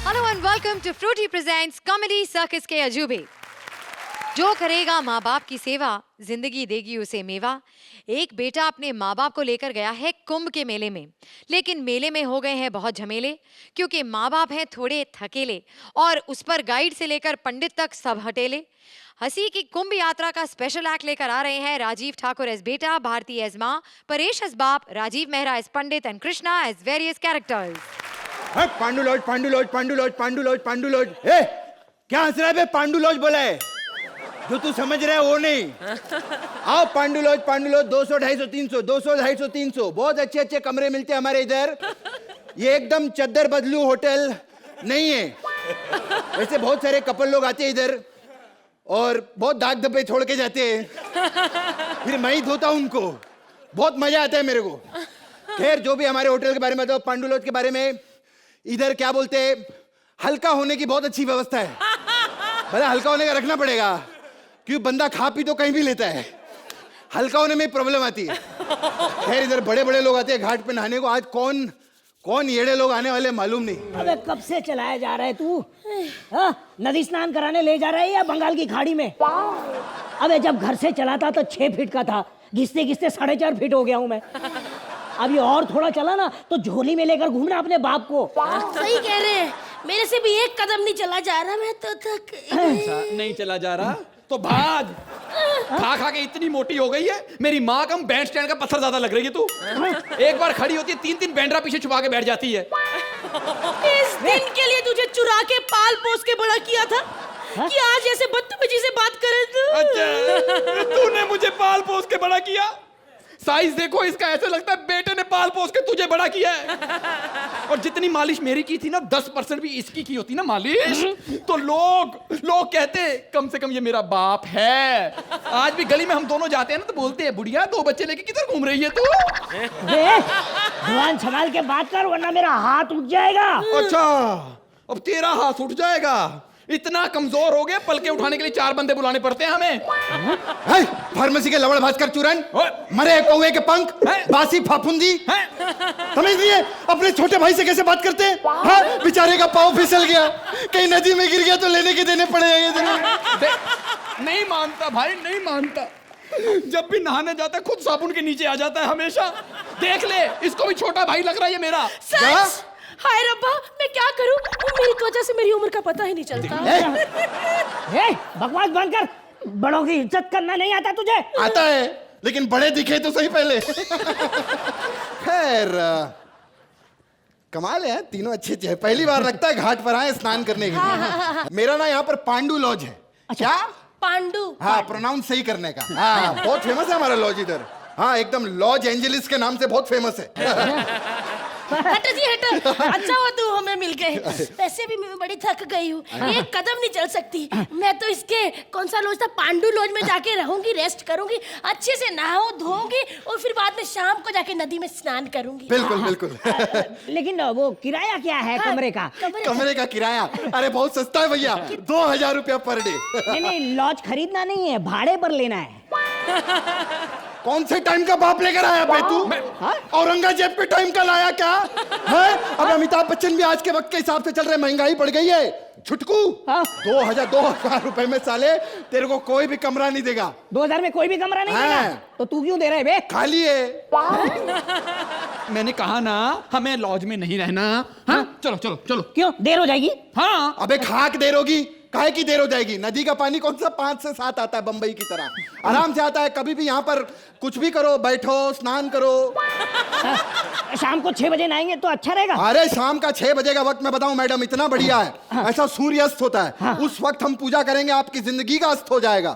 Hello and welcome to Frooti presents comedy circus के अजूबे। जो करेगा माँ बाप की सेवा, जिंदगी देगी उसे मेवा। एक बेटा अपने माँ बाप को लेकर गया है कुंभ के मेले में, लेकिन मेले में हो गए हैं बहुत झमेले, क्योंकि माँ बाप हैं थोड़े थकेले और उस पर गाइड से लेकर पंडित तक सब हटेले। हंसी की कुंभ यात्रा का स्पेशल एक्ट लेकर आ रहे हैं राजीव ठाकुर एज बेटा, भारती एज माँ, परेश एज बाप, Rajeev Mehra as pandit and Krishna as various characters. Pandu lodge, Pandu lodge, Pandu lodge, Pandu lodge, Pandu lodge. ए, क्या हंस रहा है बे? पांडु लॉज बोला है, जो तू समझ रहा है वो नहीं। आओ पांडु लॉज, पांडु लॉज। 200, 250, 300, 200, 250, 300 बहुत अच्छे अच्छे कमरे मिलते हैं हमारे इधर। ये एकदम चद्दर बदलू होटल नहीं है। वैसे बहुत सारे कपल लोग आते हैं इधर और बहुत दाग धब्बे छोड़ के जाते हैं, फिर मैं ही धोता हूं उनको। बहुत मजा आता है मेरे को। खैर, जो भी हमारे होटल के बारे में बताओ, पांडु लॉज के बारे में। इधर क्या बोलते हैं, हल्का होने की बहुत अच्छी व्यवस्था है। भला हल्का होने का रखना पड़ेगा, क्योंकि बंदा खा पी तो कहीं भी लेता है, हल्का होने में प्रॉब्लम आती है। खैर, इधर बड़े बड़े लोग आते हैं घाट पे नहाने को। आज कौन कौन येड़े लोग आने वाले मालूम नहीं। अबे कब से चलाया जा रहा है तू? नदी स्नान कराने ले जा रहा है या बंगाल की खाड़ी में? अबे जब घर से चला था तो 6 फीट का था, घिसते घिसते 4.5 फीट हो गया हूँ मैं। अभी और थोड़ा चला ना तो झोली में लेकर घूमना अपने बाप को। सही कह रहे हैं, मेरे से भी एक कदम नहीं चला जा रहा, मैं तो थक। नहीं चला जा रहा तो भाग। खा खा के इतनी मोटी हो गई है, मेरी माँ कम बैंड स्टैंड का पत्थर ज्यादा लग रही है तू। एक बार खड़ी होती है 3-3 बैंड्रा पीछे छुपा के बैठ जाती है। इस दिन के लिए तुझे चुरा के पाल पोस के बड़ा किया था कि आज ऐसे बदतमीजी से बात करे तू। अच्छा, तूने मुझे पाल पोस के बड़ा किया? साइज देखो इसका, ऐसे लगता है बेटे ने पाल पोस के तुझे बड़ा किया है। और जितनी मालिश मेरी की थी ना, 10% भी इसकी की होती ना मालिश, तो लोग कहते कम से कम ये मेरा बाप है। आज भी गली में हम दोनों जाते हैं ना तो बोलते हैं, बुढ़िया 2 बच्चे लेके किधर घूम रही है तू? जुबान संभाल के बात कर वरना मेरा हाथ उठ जाएगा। अच्छा, अब तेरा हाथ उठ जाएगा? इतना कमजोर हो गया, पलके उठाने के लिए 4 बंदे बुलाने पड़ते हैं हमें। फार्मेसी के लवड़ भास्कर चूरन, मरे कौवे के पंख, बासी फाफुंदी, समझ नहीं है? अपने छोटे भाई से कैसे बात करते हैं? हाँ, बेचारे का पाँव फिसल गया, कहीं नदी में गिर गया तो लेने के देने पड़ेंगे। नहीं मानता भाई, नहीं मानता। जब भी नहाने जाता है खुद साबुन के नीचे आ जाता है हमेशा। देख ले, इसको भी छोटा भाई लग रहा है ये मेरा। सच? हाय रब्बा, मैं क्या करूं? मेरी त्वचा से मेरी उम्र का पता ही नहीं चलता। बकवास बंद कर, बड़ों की इज्जत करना नहीं आता तुझे? आता है, लेकिन बड़े दिखे तो सही पहले। खैर, कमाल है, तीनों अच्छे अच्छे। पहली बार लगता है घाट पर आए स्नान करने के लिए। मेरा ना यहाँ पर पांडु लॉज है। क्या? पांडु। हाँ, प्रोनाउंस सही करने का। हाँ, बहुत फेमस है हमारा लॉज इधर। हाँ, एकदम लॉज एंजेलिस के नाम से बहुत फेमस है। हट जी हट। अच्छा हुआ तू हमें मिल गए। वैसे भी मैं बड़ी थक गई हूँ, एक कदम नहीं चल सकती। मैं तो इसके कौन सा लॉज था, पांडु लॉज में जाके रहूंगी, रेस्ट करूंगी, अच्छे से नहाऊं धोऊंगी और फिर बाद में शाम को जाके नदी में स्नान करूंगी। बिल्कुल बिल्कुल। लेकिन वो किराया क्या है कमरे का? कमरे का किराया? अरे बहुत सस्ता है भैया, 2000 रुपया पर डे। नहीं, लॉज खरीदना नहीं है, भाड़े पर लेना है। कौन से टाइम का बाप लेकर आया बे तू? औरंगजेब के टाइम का लाया क्या है? अब अमिताभ बच्चन भी आज के वक्त के हिसाब से चल रहे, महंगाई बढ़ गई है। छुटकू, 2000 रुपए में साले तेरे को कोई भी कमरा नहीं देगा। 2000 में कोई भी कमरा नहीं देगा? तो तू क्यों दे रहा है बे? खाली है। मैंने कहा ना हमें लॉज में नहीं रहना। हाँ, चलो चलो चलो। क्यों देर हो जाएगी? हाँ। अबे खाक देर होगी, काहे की देर हो जाएगी? नदी का पानी कौन सा 5 से 7 आता है बंबई की तरह, आराम से आता है। कभी भी यहाँ पर कुछ भी करो, बैठो, स्नान करो। शाम को 6 बजे नहाएंगे तो अच्छा रहेगा। अरे शाम का 6 बजे का वक्त मैं बताऊं मैडम, इतना बढ़िया है। ऐसा सूर्य अस्त होता है, उस वक्त हम पूजा करेंगे, आपकी जिंदगी का अस्त हो जाएगा।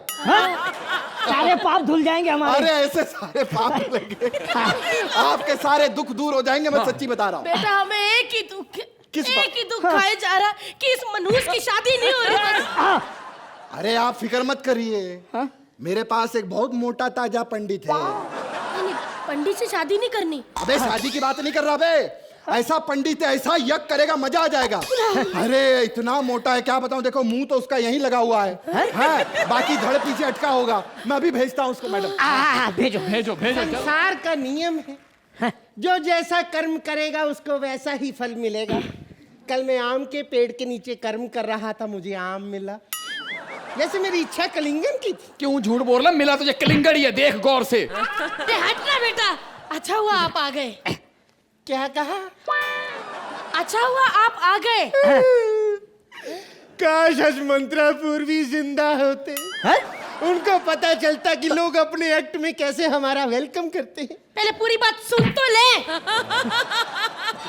सारे पाप धुल जाएंगे हमारे। अरे ऐसे सारे पाप धुलेंगे, आपके सारे दुख दूर हो जाएंगे, मैं सच्ची बता रहा हूँ। बेटा, हमें एक ही दुख, किस एक ही दुख खाए जा रहा कि इस मनुष्य की शादी नहीं हो रही। अरे आप फिक्र मत करिए, मेरे पास एक बहुत मोटा ताजा पंडित है। पंडित से शादी नहीं करनी? अबे शादी की बात नहीं कर रहा बे, ऐसा पंडित है, ऐसा यज्ञ करेगा, मजा आ जाएगा। अरे इतना मोटा है, क्या बताऊं। देखो मुंह तो उसका यहीं लगा हुआ है, बाकी धड़ पीछे अटका होगा। मैं अभी भेजता हूँ उसको मैडम। भेजो भेजो भेजो। संसार का नियम है, जो जैसा कर्म करेगा उसको वैसा ही फल मिलेगा। कल मैं आम के पेड़ के नीचे कर्म कर रहा था, मुझे आम मिला। वैसे मेरी इच्छा कलिंगन की थी। क्यों झूठ बोल रहा? मिला तुझे कलिंगड़ ही है, देख गौर से। अरे हटना बेटा, अच्छा हुआ आप आ गए। क्या कहा? अच्छा हुआ आप आ गए। काश हजमंत्रा पूर्वी जिंदा होते, उनको पता चलता कि लोग अपने एक्ट में कैसे हमारा वेलकम करते हैं। पहले पूरी बात सुन तो ले।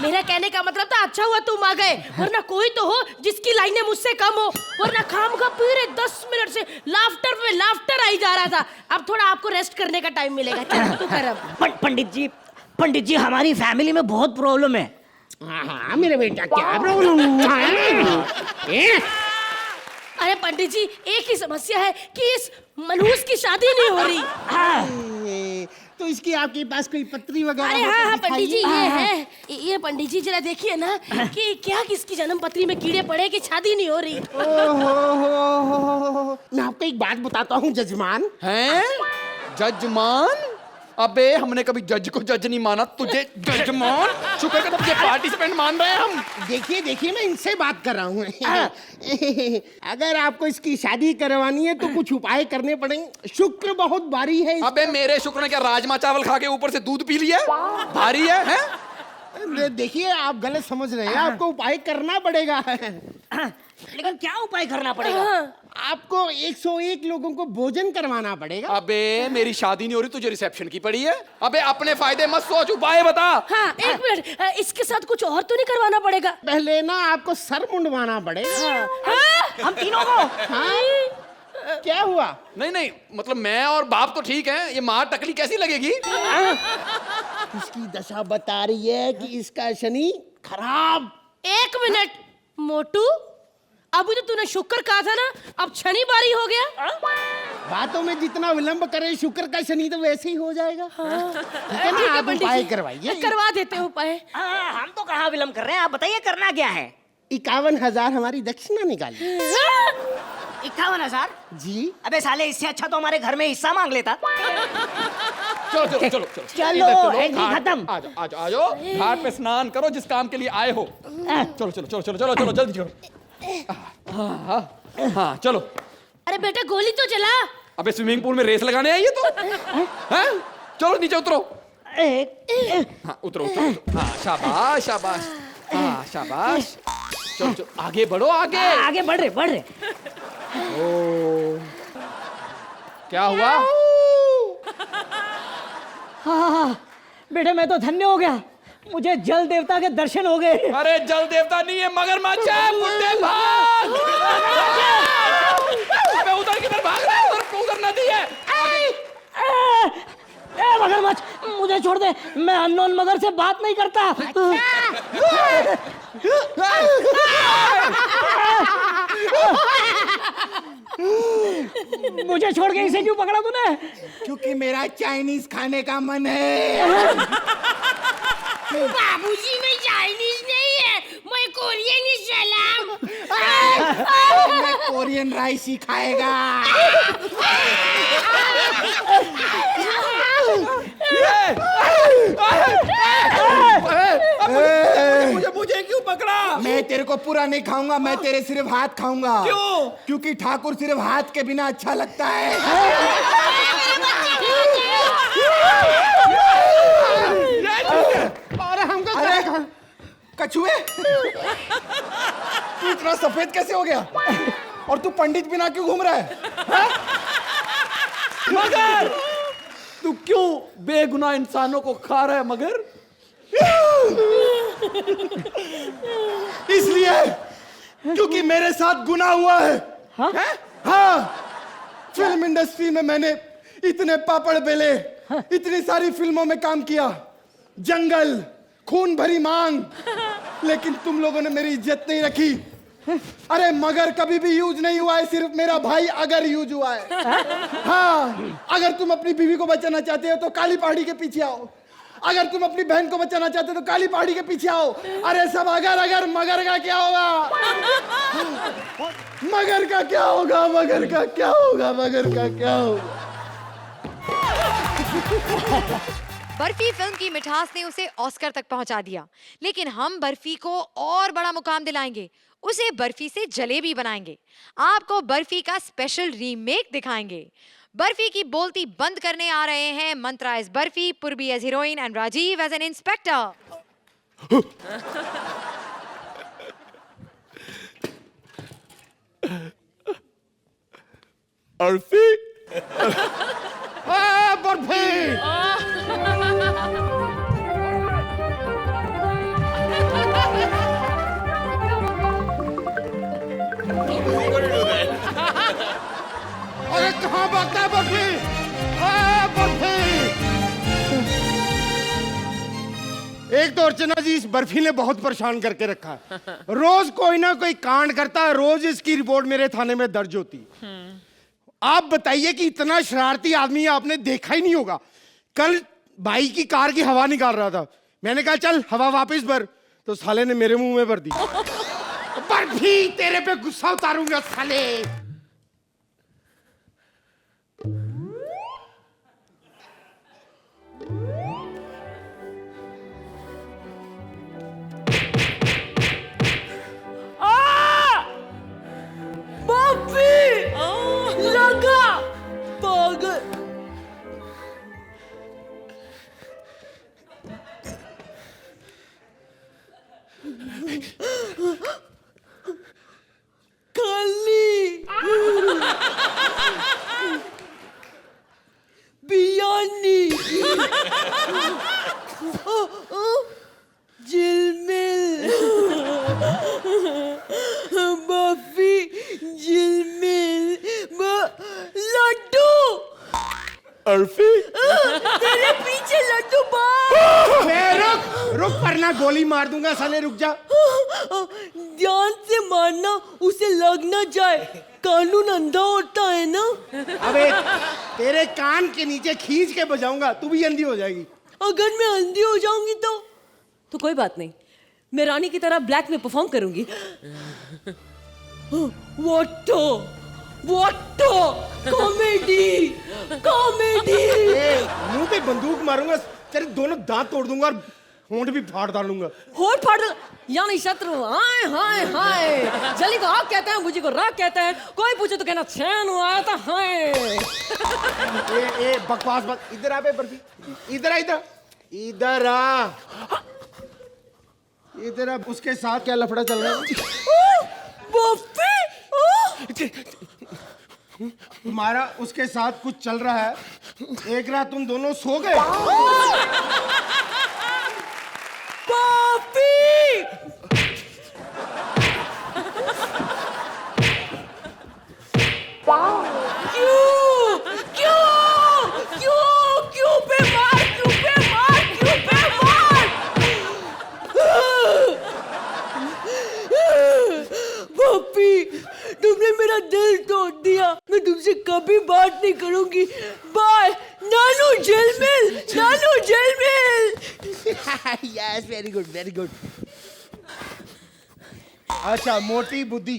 मेरा कहने का मतलब था अच्छा हुआ तुम आ गए, वरना कोई तो हो जिसकी लाइनें मुझसे कम हो, वरना काम का पूरे 10 मिनट से लाफ्टर पे लाफ्टर आई जा रहा था। अब थोड़ा आपको रेस्ट करने का टाइम मिलेगा। चल तू कर अब। पंडित जी हमारी फैमिली में बहुत प्रॉब्लम है। हाँ मेरे बेटा, क्या प्रॉब्लम है? अरे पंडित जी, एक ही समस्या है कि इस मनहूस की शादी नहीं हो रही। तो इसकी आपके पास कोई पत्री वगैरह? अरे हो हाँ तो हाँ पंडित जी, दिखाइए। ये है। ये पंडित जी जरा देखिए ना कि क्या किसकी जन्म पत्री में कीड़े पड़े कि शादी नहीं हो रही। ओहो, मैं आपको एक बात बताता हूँ जजमान। हैं? जजमान? अबे हमने कभी जज को जज नहीं माना, तुझे जजमान? शुक्र कर तुझे पार्टिसिपेंट मान रहे हैं हम। देखिए मैं इनसे बात कर रहा हूँ। अगर आपको इसकी शादी करवानी है तो कुछ उपाय करने पड़ेंगे। शुक्र बहुत भारी है। अबे मेरे शुक्र ने क्या राजमा चावल खा के ऊपर से दूध पी लिया? भारी है? देखिए आप गलत समझ रहे हैं, आपको उपाय करना पड़ेगा। लेकिन क्या उपाय करना पड़ेगा? आपको 101 लोगों को भोजन करवाना पड़ेगा। अबे मेरी शादी नहीं हो रही, तुझे रिसेप्शन की पड़ी है। अबे अपने फायदे मत सोच, उपाय बता। हाँ एक मिनट, इसके साथ कुछ और तो नहीं करवाना पड़ेगा? पहले ना आपको सर मुंडवाना पड़ेगा। हाँ? हम तीनों को? हाँ? क्या हुआ? नहीं मतलब मैं और बाप तो ठीक है, ये माँ टकली कैसी लगेगी? इसकी दशा बता रही है कि इसका शनि खराब। एक मिनट मोटू, अभी तो तूने शुक्र कहा था ना, अब शनि बारी हो गया। बातों में जितना विलंब करे शुक्र का शनि तो वैसे ही हो जाएगा। ठीक है ना, आप पंडित उपाय जी, करवाइए। करवा देते हैं उपाय। हम तो कहाँ विलम्ब कर रहे हैं, आप बताइए करना क्या है? 51,000 हमारी दक्षिणा निकालिए। 51,000? जी। अबे साले, इससे अच्छा तो हमारे घर में हिस्सा मांग लेता। चलो चलो, एंट्री खत्म। आ जाओ घाट पे स्नान करो जिस काम के लिए आए हो। चलो जल्दी चलो। हाँ चलो। अरे बेटा गोली तो चला। अबे स्विमिंग पूल में रेस लगाने आई है तो? हैं? चलो नीचे उतरो। हाँ उतरो। हाँ शाबाश। हाँ शाबाश। चलो आगे बढ़ो, आगे बढ़ रहे। ओ क्या हुआ? हाँ, बेटे मैं तो धन्य हो गया, मुझे जल देवता के दर्शन हो गए। अरे जल देवता नहीं है, मगरमच्छ है। बुड्ढे भाग! अबे उधर किधर भाग रहा है? उधर नदी है। मगरमच्छ मुझे छोड़ दे, मैं अननोन मगर से बात नहीं करता। मुझे छोड़ के इसे क्यों पकड़ा तूने? क्योंकि मेरा चाइनीज खाने का मन है। बाबूजी मैं चाइनीज नहीं है, मैं कोरियन ही सलाम। मैं कोरियन राइस ही खाएगा। मुझे क्यों पकड़ा? मैं तेरे को पूरा नहीं खाऊंगा, मैं तेरे सिर्फ हाथ खाऊंगा। क्यों? क्योंकि ठाकुर सिर्फ हाथ के बिना अच्छा लगता है। और हमको अरे कछुए, तू इतना सफेद कैसे हो गया? और तू पंडित बिना क्यों घूम रहा है? मगर तू क्यों बेगुनाह इंसानों को खा रहा है? मगर इसलिए क्योंकि मेरे साथ गुनाह हुआ है। हाँ, फिल्म इंडस्ट्री में मैंने इतने पापड़ बेले, इतनी सारी फिल्मों में काम किया, जंगल, खून भरी मांग, लेकिन तुम लोगों ने मेरी इज्जत नहीं रखी। अरे मगर कभी भी यूज नहीं हुआ है, सिर्फ मेरा भाई अगर यूज हुआ है। हाँ, अगर तुम अपनी बीवी को बचाना चाहते हो तो काली पहाड़ी के पीछे आओ। अगर तुम अपनी बहन को बचाना चाहते हो तो काली पहाड़ी के पीछे आओ। अरे सब अगर मगर का क्या होगा? मगर का क्या होगा? मगर का क्या होगा? मगर का क्या होगा? बर्फी फिल्म की मिठास ने उसे ऑस्कर तक पहुंचा दिया, लेकिन हम बर्फी को और बड़ा मुकाम दिलाएंगे, उसे बर्फी से जलेबी बनाएंगे, आपको बर्फी का स्पेशल रीमेक दिखाएंगे। बर्फी की बोलती बंद करने आ रहे हैं मंत्रा as Barfi, Purvi as heroine and Rajiv as an inspector. Barfi Barfi अरे कहाँ भागता है बर्फी? बर्फी! एक तो अर्चना जी इस बर्फी ने बहुत परेशान करके रखा है। रोज कोई ना कोई कांड करता है, रोज इसकी रिपोर्ट मेरे थाने में दर्ज होती। आप बताइए कि इतना शरारती आदमी आपने देखा ही नहीं होगा। कल भाई की कार की हवा निकाल रहा था, मैंने कहा चल हवा वापस भर, तो साले ने मेरे मुंह में भर दी। बर्फी तेरे पे गुस्सा उतारूंगा साले। तेरे पीछे लड्डू बाप। रुक वरना गोली मार दूंगा साले, रुक जा। ध्यान से मारना, उसे लग ना जाए, कानून अंधा होता है ना। अबे तेरे कान के नीचे खींच के बजाऊंगा, तू भी अंधी हो जाएगी। अगर मैं अंधी हो जाऊंगी तो कोई बात नहीं, मैं रानी की तरह ब्लैक में परफॉर्म करूंगी। Comedy comedy. मुंह पे बंदूक मारूंगा, तेरे दोनों दांत तोड़ दूंगा और होंठ भी फाड़ डालूंगा। होठ फाड़ यानी शत्रु। हाय हाय हाय, जली को आग कहते हैं, बुझी को राग कहते हैं, कोई पूछे तो कहना चैन आया था। हाय ए बकवास मत, इधर आ बे बर्फी, इधर आ, इधर इधर आ, इधर आ। उसके साथ क्या लफड़ा चल रहा है? तुम्हारा उसके साथ कुछ चल रहा है। एक रात तुम दोनों सो गए। तुमने मेरा दिल तोड़ दिया, मैं तुमसे कभी बात नहीं करूंगी। बाय नानू जेलमेल, नानू जेलमेल। Yes, very good very good. अच्छा मोटी बुद्धि।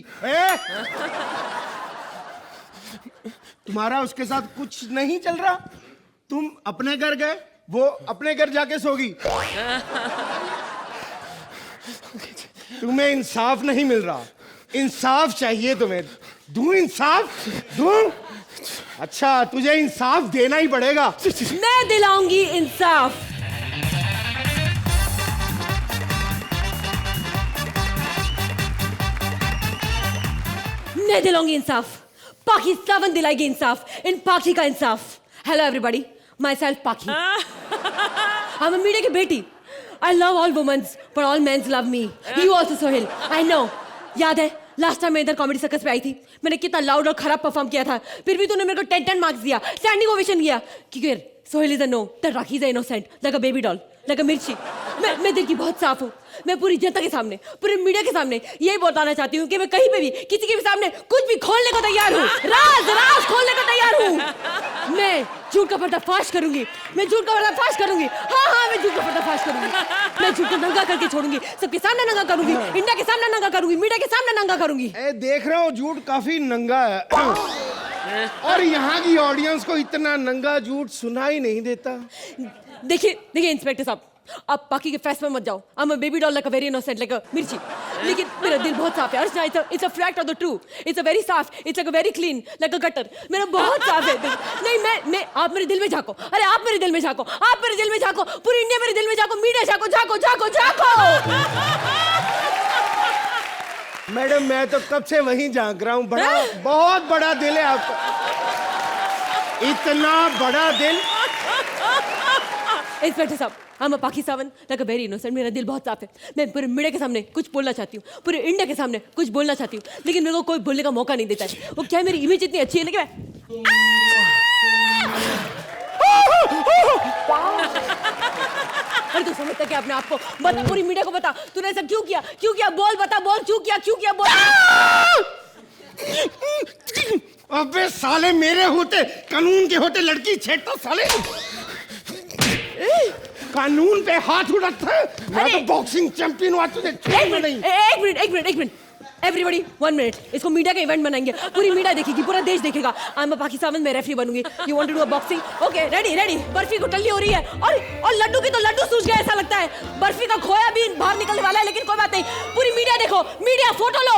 तुम्हारा उसके साथ कुछ नहीं चल रहा? तुम अपने घर गए, वो अपने घर जाके सोगी। तुम्हें इंसाफ नहीं मिल रहा, इंसाफ चाहिए तुम्हें। दूं इंसाफ? दूं? अच्छा तुझे इंसाफ देना ही पड़ेगा। मैं दिलाऊंगी इंसाफ। मैं दिलाऊंगी इंसाफ। पाखी सावन दिलाएगी इंसाफ, इन पाखी का इंसाफ। हेलो एवरीबॉडी, माई सेल्फ पाखी। I'm a मीडिया की बेटी। I love all women, but all men love me. You also, Sohail. I know. याद है लास्ट टाइम मैं इधर कॉमेडी सर्कस पे आई थी, मैंने कितना लाउड और खराब परफॉर्म किया था, फिर भी तूने मेरे को 10 मार्क्स दिया, स्टैंडिंग ओवेशन किया। क्योंकि Sohail is a no, that Rakhi is a innocent, like a baby doll, like a mirchi. मैं दिल की बहुत साफ हूँ। मैं पूरी जनता के सामने, पूरे मीडिया के सामने यही बताना चाहती हूँ कि मैं कहीं पे भी किसी के भी सामने कुछ भी खोलने को तैयार हूँ। राज खोलने को तैयार हूँ। मैं झूठ का पर्दाफाश करूंगी, मैं झूठ का पर्दाफाश करूंगी। हाँ मैं झूठ का पर्दाफाश करूंगी। मैं झूठ को नंगा करके छोड़ूंगी, सबके सामने नंगा करूंगी, इंडिया के सामने नंगा करूंगी, मीडिया के सामने नंगा करूंगी। देख रहा हूँ झूठ काफी नंगा है और यहाँ की ऑडियंस को इतना नंगा झूठ सुनाई नहीं देता। देखिए देखिए इंस्पेक्टर साहब, आप बाकी के फैस में मत जाओ। I'm a baby doll like a very innocent like a मिर्ची। लेकिन मेरा दिल बहुत साफ है अर्चना, it's a fact of the true, it's a very साफ, it's like a very clean like a gutter। मेरा बहुत साफ है दिल। नहीं मैं आप मेरे दिल में झांको, अरे आप मेरे दिल में झांको, आप मेरे दिल में झांको, पूरी इंडिया मेरे दिल में झांको, मीडिया झांको झांको झांको झांको। मैडम मैं तो कब से वहीं झांक रहा हूँ, बड़ा बहुत बड़ा दिल है आपका, इतना बड़ा दिल। इंस्पेक्टर साहब, I'm a Pakistan like a very innocent, मेरा दिल बहुत साफ है। मैं पूरे मीडिया के सामने कुछ बोलना चाहती हूँ, पूरे इंडिया के सामने कुछ बोलना चाहती हूँ, लेकिन मेरे को कोई बोलने का मौका नहीं देता है। वो क्या है, मेरी इमेज इतनी अच्छी है लेकिन अरे तू समझता क्या अपने आप को? बता, पूरी मीडिया को बता, तूने ऐसा क्यों किया? क्यों किया? बोल, बता, बोल, क्यों किया बोल। अबे साले, मेरे होते कानून के होते लड़की छेड़ता साले, कानून पे हाथ उठाता है। मैं तो बॉक्सिंग चैंपियन हुआ, तुझे छोड़ना नहीं। एक मिनट एवरीबॉडी 1 मिनट, इसको मीडिया का इवेंट बनाएंगे, पूरी मीडिया देखेगी, पूरा देश देखेगा। I'm a पाकिस्तान में रेफरी बनूंगी। You want to do a boxing? Okay ready. Barfi को टल्ली हो रही है और लड्डू की तो लड्डू सूझ गया ऐसा लगता है। बर्फी का खोया भी बाहर निकलने वाला है, लेकिन कोई बात नहीं। पूरी मीडिया देखो, मीडिया फोटो लो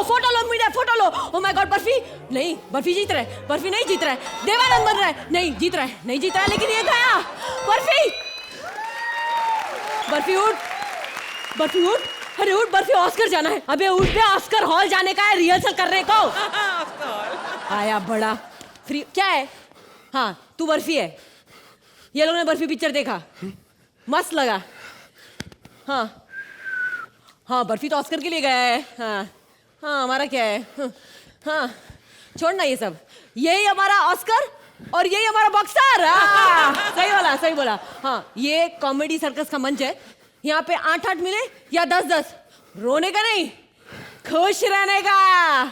मीडिया फोटो लो। ओह माय गॉड, बर्फी जीत रहा है, बर्फी नहीं जीत रहा है, देवानंद बन रहा है, नहीं जीत रहा है, लेकिन ये गया। बर्फी उठ, अरे उठ, बर्फी ऑस्कर जाना है। अबे उठ पे, ऑस्कर हॉल जाने का है रिहर्सल करने को। आया बड़ा फ्री क्या है? हाँ तू बर्फी है। ये लोगों ने बर्फी पिक्चर देखा, मस्त लगा। हाँ बर्फी तो ऑस्कर के लिए गया है। हाँ हमारा क्या है? हाँ छोड़ना ये सब, यही हमारा ऑस्कर और यही हमारा बॉक्सर। सही बोला। हाँ ये कॉमेडी सर्कस का मंच है, यहाँ पे 8-8 मिले या 10-10, रोने का नहीं, खुश रहने का।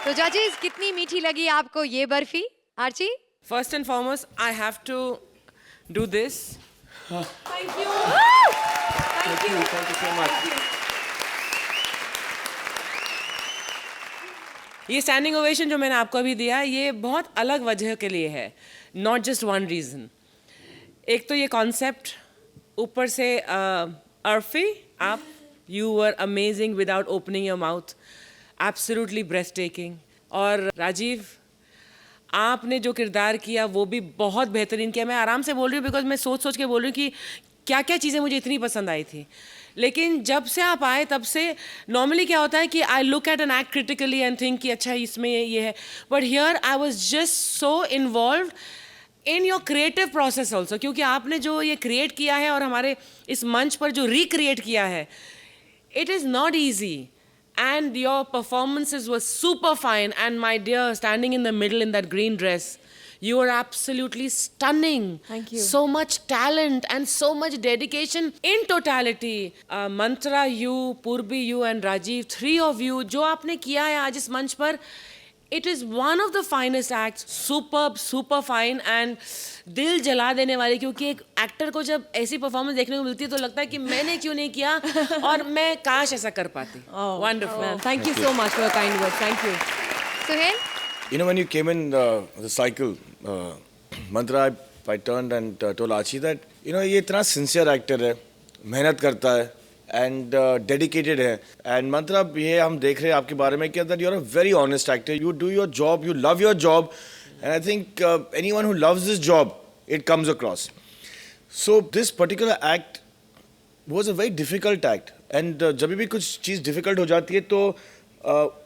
तो जजेस, कितनी मीठी लगी आपको ये Barfi? Archi? First and foremost, I have to do this. Thank you so much. ये स्टैंडिंग ओवेशन जो मैंने आपको अभी दिया, ये बहुत अलग वजह के लिए है, नॉट जस्ट वन रीज़न। एक तो ये कॉन्सेप्ट, ऊपर से अर्फी, आप you were amazing without opening your mouth, absolutely breast taking. और राजीव, आपने जो किरदार किया वो भी बहुत बेहतरीन किया। मैं आराम से बोल रही हूँ बिकॉज मैं सोच के बोल रही हूँ कि क्या क्या चीज़ें मुझे इतनी पसंद आई थी। लेकिन जब से आप आए तब से नॉर्मली क्या होता है कि I look at an act critically and think कि अच्छा इसमें ये है, but here I was just so involve in your creative process also, क्योंकि आपने जो ये क्रिएट किया है और हमारे इस मंच पर जो रिक्रिएट किया है, it is not easy and your performances were super fine. And my dear, standing in the middle in that green dress, you were absolutely stunning. Thank you. So much talent and so much dedication in totality. Mantra, you, Purbi, you and Rajiv, 3 of you, जो आपने किया है आज इस मंच पर, it is one of the finest acts. Superb, super fine and दिल जला देने वाले, क्योंकि एक एक्टर को जब ऐसी परफॉर्मेंस देखने को मिलती है तो लगता है कि मैंने क्यों नहीं किया और मैं काश ऐसा कर पाती। Wonderful. Thank you so much for your kind words. Thank you. Suhail? You know, when you came in the cycle, Mantra, I turned and told Archie that, you know, ये इतना sincere actor है, मेहनत करता है and dedicated है, and Mantra, ये हम देख रहे हैं आपके बारे में कि that you're a very honest actor. You do your job, you love your job, and I think anyone who loves this job, it comes across. So this particular act was a very difficult act, and जब भी कुछ चीज़ difficult हो जाती है तो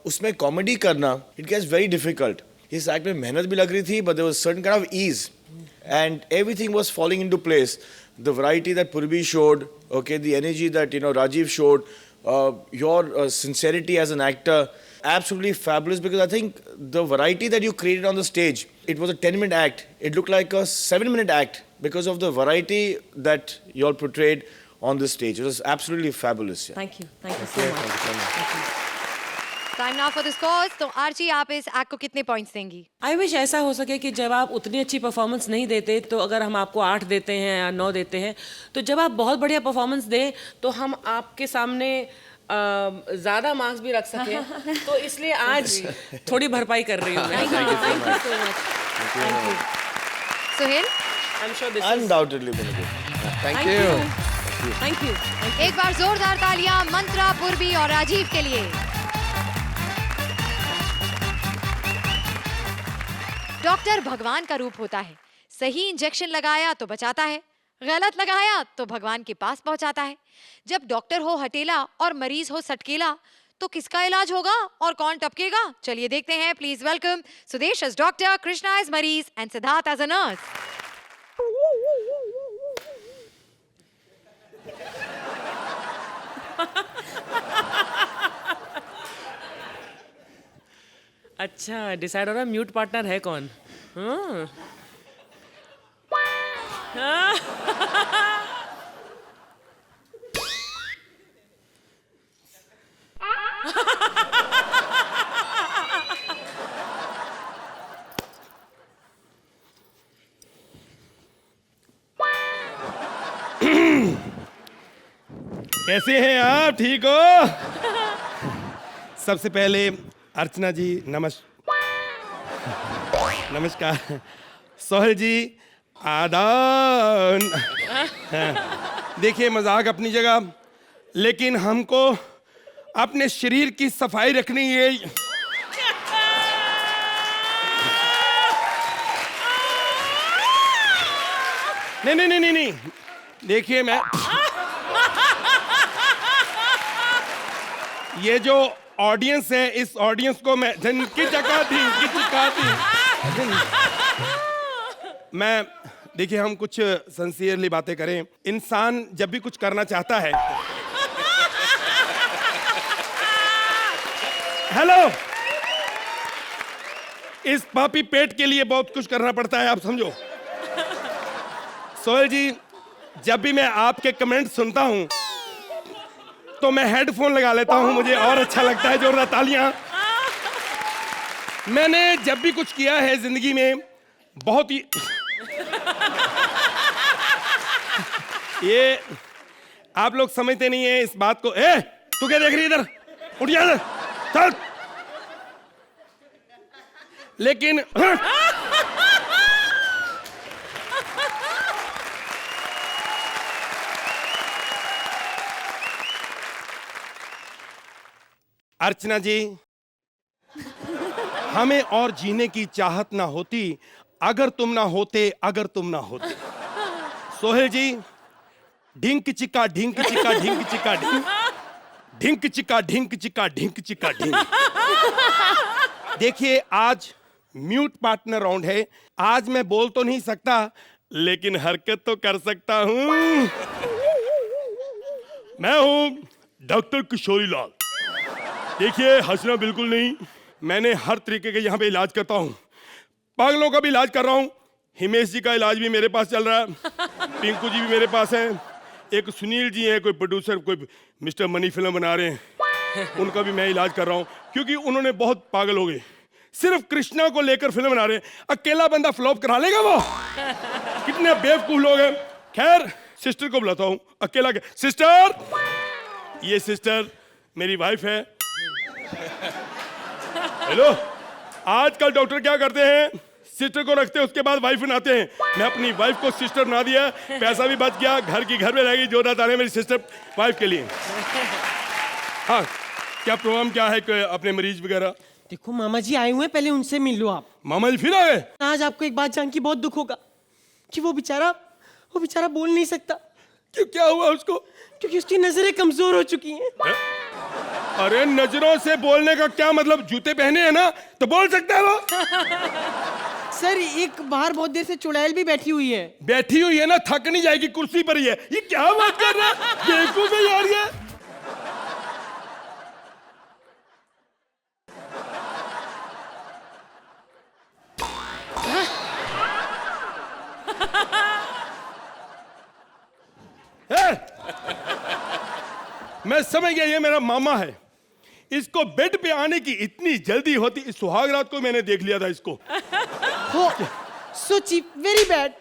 उसमें comedy करना, it gets very difficult. इस act में मेहनत भी लग रही थी, but there was certain kind of ease, and everything was falling into place. The variety that Purbi showed, okay, the energy that, you know, Rajiv showed, your sincerity as an actor, absolutely fabulous, because I think the variety that you created on the stage, it was a 10-minute act. It looked like a 7-minute act because of the variety that you all portrayed on the stage. It was absolutely fabulous. Yeah. Thank you so much. Time now for the scores. तो Archie, आप इस act को कितने points देंगी? I wish ऐसा हो सके कि जब आप उतनी अच्छी परफॉर्मेंस नहीं देते तो अगर हम आपको 8 देते हैं या 9 देते हैं, तो जब आप बहुत बढ़िया परफॉर्मेंस दें तो हम आपके सामने ज्यादा मार्क्स भी रख सके, तो इसलिए आज थोड़ी भरपाई कर रही हूँ मैं। Suhail, I'm sure this is Undoubtedly been good. Thank you. Thank you. एक बार जोरदार तालियां मंत्रा, पूर्वी और राजीव के लिए। डॉक्टर भगवान का रूप होता है। सही इंजेक्शन लगाया तो बचाता है, गलत लगाया तो भगवान के पास पहुंचाता है। जब डॉक्टर हो हटेला और मरीज हो सटकेला, तो किसका इलाज होगा और कौन टपकेगा? चलिए देखते हैं। Please welcome Sudesh as doctor, Krishna as mareez and Siddharth as a nurse. अच्छा डिसाइड हो रहा है म्यूट पार्टनर है कौन। हाँ। कैसे हैं आप? ठीक हो? सबसे पहले अर्चना जी नमस्कार। सोहेल जी आदान। देखिए मजाक अपनी जगह, लेकिन हमको अपने शरीर की सफाई रखनी है। नहीं, देखिए मैं ये जो ऑडियंस है, इस ऑडियंस को मैं मैं देखिए हम कुछ सिंसियरली बातें करें। इंसान जब भी कुछ करना चाहता है, हेलो, इस पापी पेट के लिए बहुत कुछ करना पड़ता है, आप समझो। सोहेल जी, जब भी मैं आपके कमेंट सुनता हूं तो मैं हेडफोन लगा लेता हूं, मुझे और अच्छा लगता है। जोरदार तालियां। मैंने जब भी कुछ किया है जिंदगी में बहुत ही ये आप लोग समझते नहीं है इस बात को। तू क्या देख रही है इधर? उठ जा इधर, चल। लेकिन अर्चना जी, हमें और जीने की चाहत ना होती अगर तुम ना होते, अगर तुम ना होते। सोहेल जी, ढिंक चिका ढिंक चिका ढिंक चिका ढिंक, ढिंक चिका ढिंक चिका ढिंक चिका ढिंक। देखिए आज म्यूट पार्टनर राउंड है। आज मैं बोल तो नहीं सकता, लेकिन हरकत तो कर सकता हूं। मैं हूं डॉक्टर किशोरी लाल। देखिए हंसना बिल्कुल नहीं, मैंने हर तरीके के यहाँ पे इलाज करता हूँ। पागलों का भी इलाज कर रहा हूँ। हिमेश जी का इलाज भी मेरे पास चल रहा है, पिंकू जी भी मेरे पास हैं, एक सुनील जी हैं, कोई प्रोड्यूसर, कोई मिस्टर मनी फिल्म बना रहे हैं, उनका भी मैं इलाज कर रहा हूँ, क्योंकि उन्होंने बहुत पागल हो गए। सिर्फ कृष्णा को लेकर फिल्म बना रहे हैं, अकेला बंदा फ्लॉप करा लेगा वो? कितने बेवकूफ लोग हैं। खैर सिस्टर को बुलाता हूँ, अकेला सिस्टर, ये सिस्टर मेरी वाइफ है। हेलो, आजकल डॉक्टर क्या करते हैं, सिस्टर को रखते हैं, उसके बाद वाइफ बनाते हैं। मैं अपनी वाइफ को सिस्टर बना दिया, पैसा भी बच गया, घर की घर में रहेगी। जोरदार तालियां मेरी सिस्टर वाइफ के लिए। हाँ, क्या प्रोग्राम क्या है, अपने मरीज वगैरह? देखो मामा जी आए हुए हैं, पहले उनसे मिल लो आप। मामा जी फिर आ गए? आज आपको एक बात जान के बहुत दुख होगा कि वो बेचारा बोल नहीं सकता। क्यों, क्या हुआ उसको? क्योंकि उसकी नजरें कमजोर हो चुकी हैं। अरे नजरों से बोलने का क्या मतलब? जूते पहने हैं ना तो बोल सकता है वो। सर एक बाहर बहुत देर से चुड़ैल भी बैठी हुई है। बैठी हुई है ना, थक नहीं जाएगी, कुर्सी पर ही है। ये क्या बात कर रहा है? बेवकूफ है यार ये। मैं समझ गया, ये मेरा मामा है। इसको बेड पे आने की इतनी जल्दी होती, इस सुहाग रात को मैंने देख लिया था इसको। So cheap, very bad.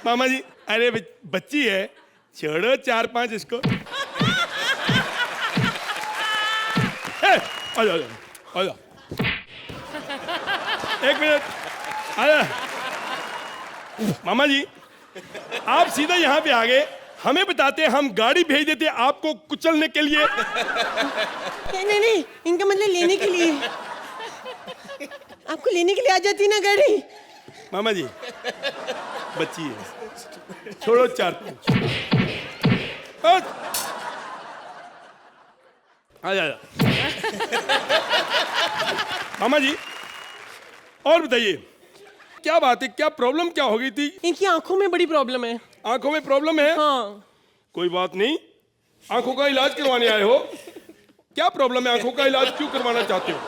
मामा जी, अरे बच्ची है, छोड़ो 4-5 इसको। आजा आजा, एक मिनट, आजा। मामा जी, आप सीधा यहाँ पे आ गए, हमें बताते, हम गाड़ी भेज देते आपको कुचलने के लिए। नहीं, इनका मतलब लेने के लिए। आपको लेने के लिए आ जाती ना गाड़ी। मामा जी, बच्ची है, छोड़ो 4-5। आजा आजा। मामा जी, और बताइए, क्या बात है, क्या प्रॉब्लम क्या हो गई थी? इनकी आंखों में बड़ी प्रॉब्लम है। आंखों में प्रॉब्लम है? हाँ। कोई बात नहीं, आंखों का इलाज करवाने आए हो। क्या प्रॉब्लम है, आंखों का इलाज क्यों करवाना चाहते हो?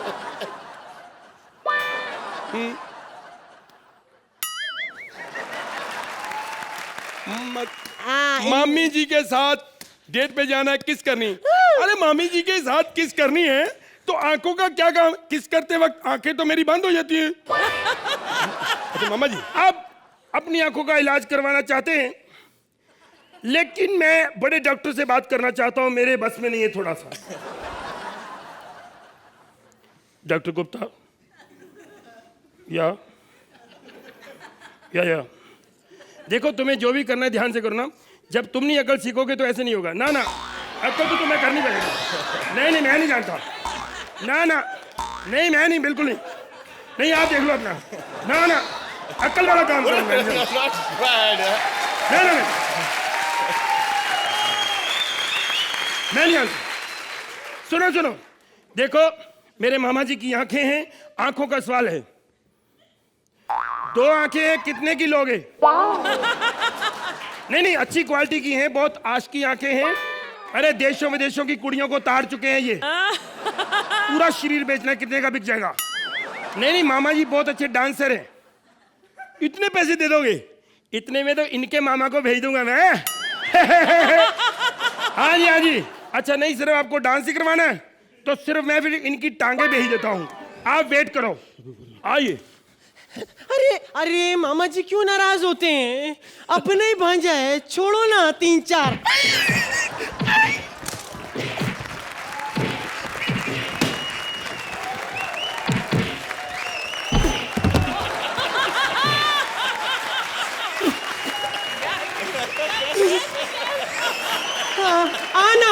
मामी जी के साथ डेट पे जाना है, किस करनी? अरे मामी जी के साथ किस करनी है तो आंखों का क्या काम? किस करते वक्त आंखें तो मेरी बंद हो जाती हैं। अच्छा मामा जी, आप अपनी आंखों का इलाज करवाना चाहते हैं, लेकिन मैं बड़े डॉक्टर से बात करना चाहता हूं, मेरे बस में नहीं है थोड़ा सा। डॉक्टर गुप्ता, या देखो, तुम्हें जो भी करना है ध्यान से करो ना। जब तुम नहीं अकल सीखोगे तो ऐसे नहीं होगा। ना अकल तो तुम्हें करनी पड़ेगी। नहीं मैं नहीं जानता। ना नहीं, मैं नहीं, बिल्कुल नहीं, आप देख लो अपना। ना अकल वाला काम करो। ना मैं नहीं जानता। सुनो, देखो, मेरे मामा जी की आंखें हैं, आंखों का सवाल है। 2 आंखें हैं, कितने की लोगे? नहीं, अच्छी क्वालिटी की हैं, बहुत आश की आंखें हैं। अरे देशों विदेशों की कुड़ियों को तार चुके हैं ये। पूरा शरीर बेचना, कितने का बिक जाएगा? नहीं, मामा जी बहुत अच्छे डांसर हैं। इतने पैसे दे दोगे? इतने में तो इनके मामा को भेज दूंगा मैं। हाँ जी। अच्छा, नहीं सिर्फ आपको डांस ही करवाना है तो सिर्फ मैं फिर इनकी टांगे भेज देता हूँ, आप वेट करो, आइए। अरे मामा जी क्यों नाराज होते हैं? अपने ही भांजा है, छोड़ो ना 3-4। आना।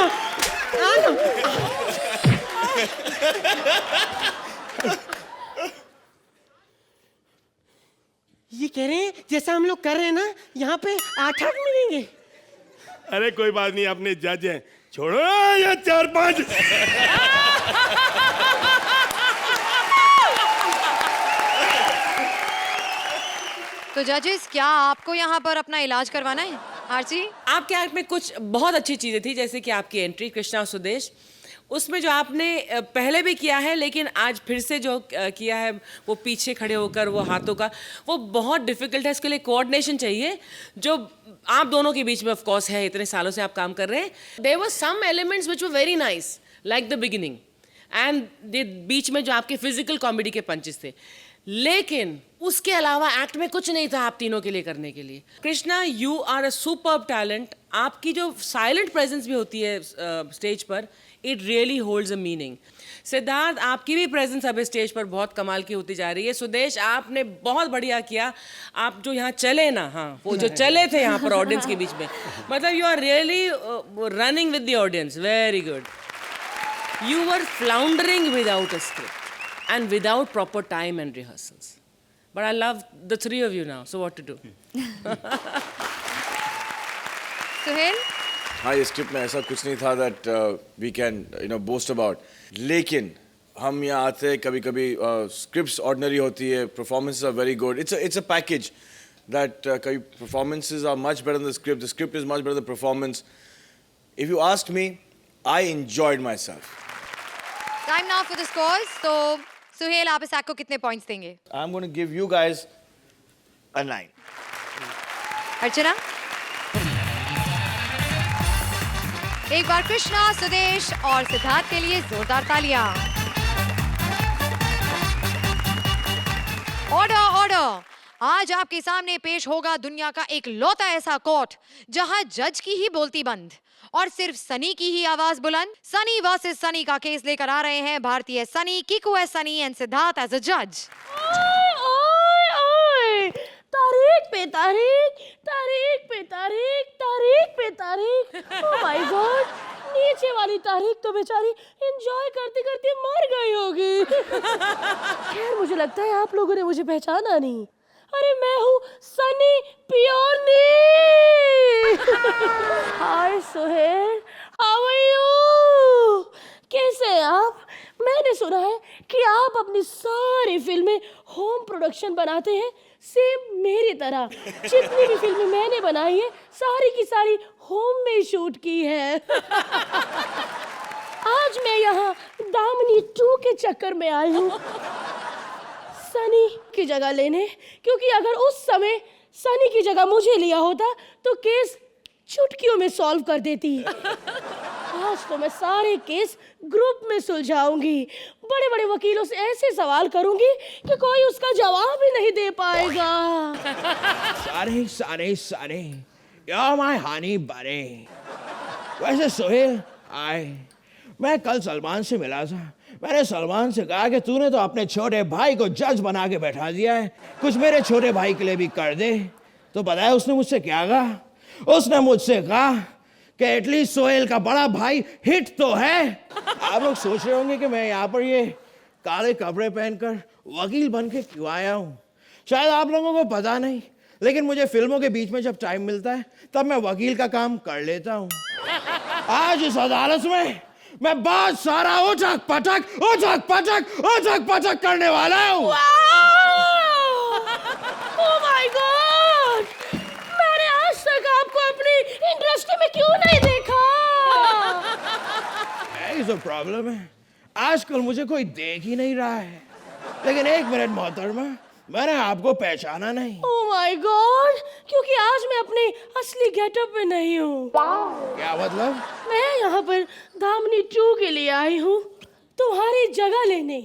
ये कह रहे हैं जैसा हम लोग कर रहे हैं ना, यहाँ पे 8-8 मिलेंगे। अरे कोई बात नहीं, अपने जज हैं, छोड़ो या 4-5। तो जजेस, क्या आपको यहाँ पर अपना इलाज करवाना है? आरसी, आपके एक्ट में कुछ बहुत अच्छी चीजें थी, जैसे कि आपकी एंट्री कृष्णा और सुदेश, उसमें जो आपने पहले भी किया है लेकिन आज फिर से जो किया है वो पीछे खड़े होकर वो हाथों का, वो बहुत डिफिकल्ट है। इसके लिए कोऑर्डिनेशन चाहिए जो आप दोनों के बीच में ऑफ कोर्स है, इतने सालों से आप काम कर रहे हैं। There were some elements which were very nice like the beginning and बीच में जो आपके फिजिकल कॉमेडी के पंचेस थे, लेकिन उसके अलावा एक्ट में कुछ नहीं था आप तीनों के लिए करने के लिए। Krishna, you are a superb talent. आपकी जो साइलेंट प्रेजेंस भी होती है स्टेज पर, it really holds a meaning. Siddharth, आपकी भी प्रेजेंस अब स्टेज पर बहुत कमाल की होती जा रही है। सुदेश, आपने बहुत बढ़िया किया। आप जो यहाँ चले ना, हाँ, वो जो चले थे यहाँ पर ऑडियंस के बीच में, मतलब you are really running with the audience, very good. You were floundering without a script and without proper time and rehearsals. But I love the three of you now, so what to do? Suhail, हाँ, ये script में ऐसा कुछ नहीं था that we can boast about. लेकिन हम यहाँ आते हैं, कभी कभी स्क्रिप्ट्स ऑर्डिनरी होती है, performances are very good. It's a package that कभी performances are much better than the script is much better than the performance. If you asked me, I enjoyed myself. Time now for the scores. तो सुहेल, आप इस act को कितने points देंगे? I'm going to give you guys a 9. अर्चना, एक बार कृष्णा, सुदेश और सिद्धार्थ के लिए जोरदार तालियां। ऑर्डर, आज आपके सामने पेश होगा दुनिया का एक लौता ऐसा कोर्ट जहां जज की ही बोलती बंद और सिर्फ सनी की ही आवाज बुलंद। सनी वर्सेस सनी का केस लेकर आ रहे हैं भारतीय Sunny, Kiku as Sunny and Siddharth as a जज। तारीख पे तारीख, तारीख पे तारीख, तारीख पे तारीख। ओह माय गॉड, नीचे वाली तारीख तो बेचारी एंजॉय करते करते मर गई होगी। खैर मुझे लगता है आप लोगों ने मुझे पहचाना नहीं। अरे मैं हूँ Sunny Pioni. Hi Sohail, how are you? कैसे हैं आप? मैंने सुना है कि आप अपनी सारी फिल्में होम प्रोडक्शन बनाते हैं, सेम मेरी तरह। जितनी भी फिल्में मैंने बनाई है सारी की सारी होम में शूट की है। आज मैं यहाँ दामिनी 2 के चक्कर में आई हूँ सनी की जगह लेने, क्योंकि अगर उस समय सनी की जगह मुझे लिया होता तो केस चुटकियों में सॉल्व कर देती। आज तो मैं सारे केस ग्रुप में सुलझाऊंगी, बड़े बड़े वकीलों से ऐसे सवाल करूंगी कि कोई उसका जवाब ही नहीं दे पाएगा। सारे सारे सारे यार माय हनी बने। वैसे सोहेल मैं कल सलमान से मिला था। मैंने सलमान से कहा कि तूने तो अपने छोटे भाई को जज बना के बैठा दिया है, कुछ मेरे छोटे भाई के लिए भी कर दे। तो पता है उसने मुझसे क्या कहा? उसने मुझसे कहा कि एटलीस्ट सोहेल का बड़ा भाई हिट तो है। आप लोग सोच रहे होंगे कि मैं यहाँ पर ये काले कपड़े पहनकर वकील बन के क्यों आया हूँ। शायद आप लोगों को पता नहीं, लेकिन मुझे फिल्मों के बीच में जब टाइम मिलता है तब मैं वकील का काम कर लेता हूँ। आज इस अदालत में मैं बहुत सारा उठक पटक करने वाला हूँ। ओह माय गॉड, मैंने आज तक आपको अपनी इंडस्ट्री में क्यों नहीं देखा? यही तो प्रॉब्लम है, आजकल मुझे कोई देख ही नहीं रहा है। लेकिन एक मिनट मोहतरमा, मैंने आपको पहचाना नहीं। ओह माय गॉड, क्योंकि आज मैं अपने असली गेटअप में नहीं हूँ। क्या मतलब? मैं यहाँ पर दामिनी 2 के लिए आई हूँ तुम्हारी जगह लेने।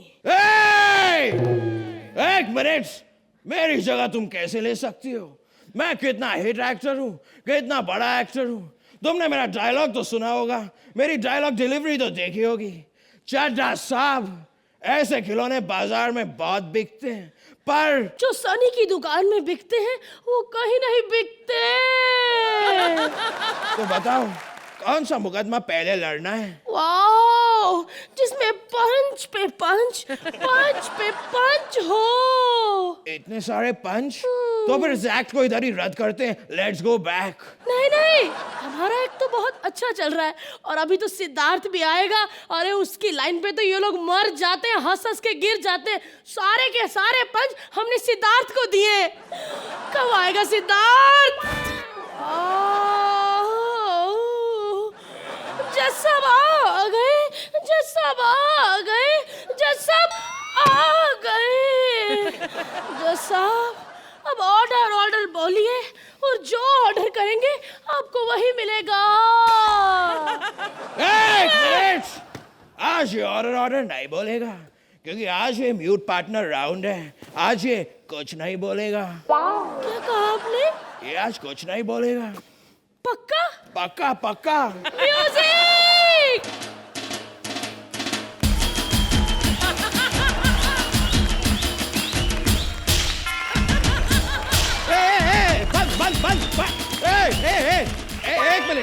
एक मिनट, मेरी जगह तुम कैसे ले सकती हो? मैं कितना हिट एक्टर हूँ, कितना बड़ा एक्टर हूँ। तुमने मेरा डायलॉग तो सुना होगा, मेरी डायलॉग डिलीवरी तो देखी होगी। चड्ढा साहब, ऐसे खिलौने बाजार में बहुत बिकते हैं, पर जो सनी की दुकान में बिकते हैं वो कहीं नहीं बिकते। तो बताओ कौन सा मुकदमा पहले लड़ना है? वाओ, जिसमें पंच पे पंच, पंच पे पंच हो। इतने सारे पंच? तो फिर इस एक्ट को इधर ही रद्द करते हैं। Let's go back. नहीं नहीं, हमारा एक्ट तो बहुत अच्छा चल रहा है और अभी तो सिद्धार्थ भी आएगा। अरे उसकी लाइन पे तो ये लोग मर जाते हैं, हंस हंस के गिर जाते हैं। सारे के सारे पंच हमने सिद्धार्थ को दिए। कब आएगा सिद्धार्थ? जज साहब आ गए, जज साहब आ गए, जज साहब आ गए। जज साहब अब ऑर्डर ऑर्डर बोलिए और जो ऑर्डर करेंगे आपको वही मिलेगा। एक मिनट, आज ये ऑर्डर नहीं बोलेगा, क्योंकि आज ये म्यूट पार्टनर राउंड है। आज ये कुछ नहीं बोलेगा। क्या कहा आपने? ये आज कुछ नहीं बोलेगा। पक्का? पक्का पक्का। म्यूजिक!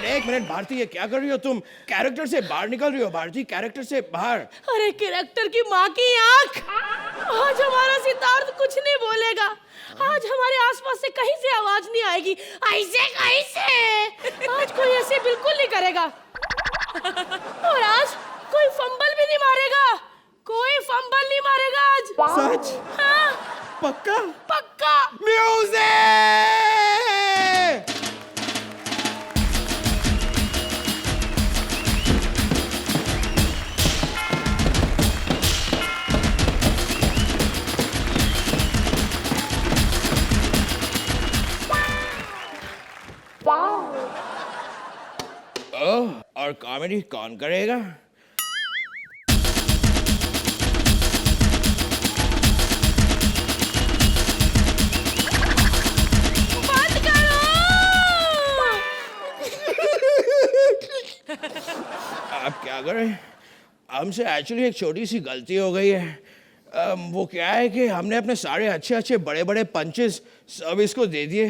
एक मिनट भारती, ये क्या कर रही हो तुम? कैरेक्टर से बाहर निकल रही हो भारती, कैरेक्टर से बाहर। अरे कैरेक्टर की माँ की आंख, आज हमारा सिद्धार्थ कुछ नहीं बोलेगा। आज हमारे आसपास से कहीं से आवाज नहीं आएगी। ऐसे कैसे? आज कोई ऐसे बिल्कुल नहीं करेगा। और आज कोई फंबल भी नहीं मारेगा, कोई फंबल नहीं मारेगा आज। सच? हाँ, पक्का? पक्का। म्यूजिक! और कॉमेडी कौन करेगा? क्या करें, हमसे एक्चुअली एक छोटी सी गलती हो गई है। वो क्या है कि हमने अपने सारे अच्छे अच्छे बड़े बड़े पंचेस सर्विस को दे दिए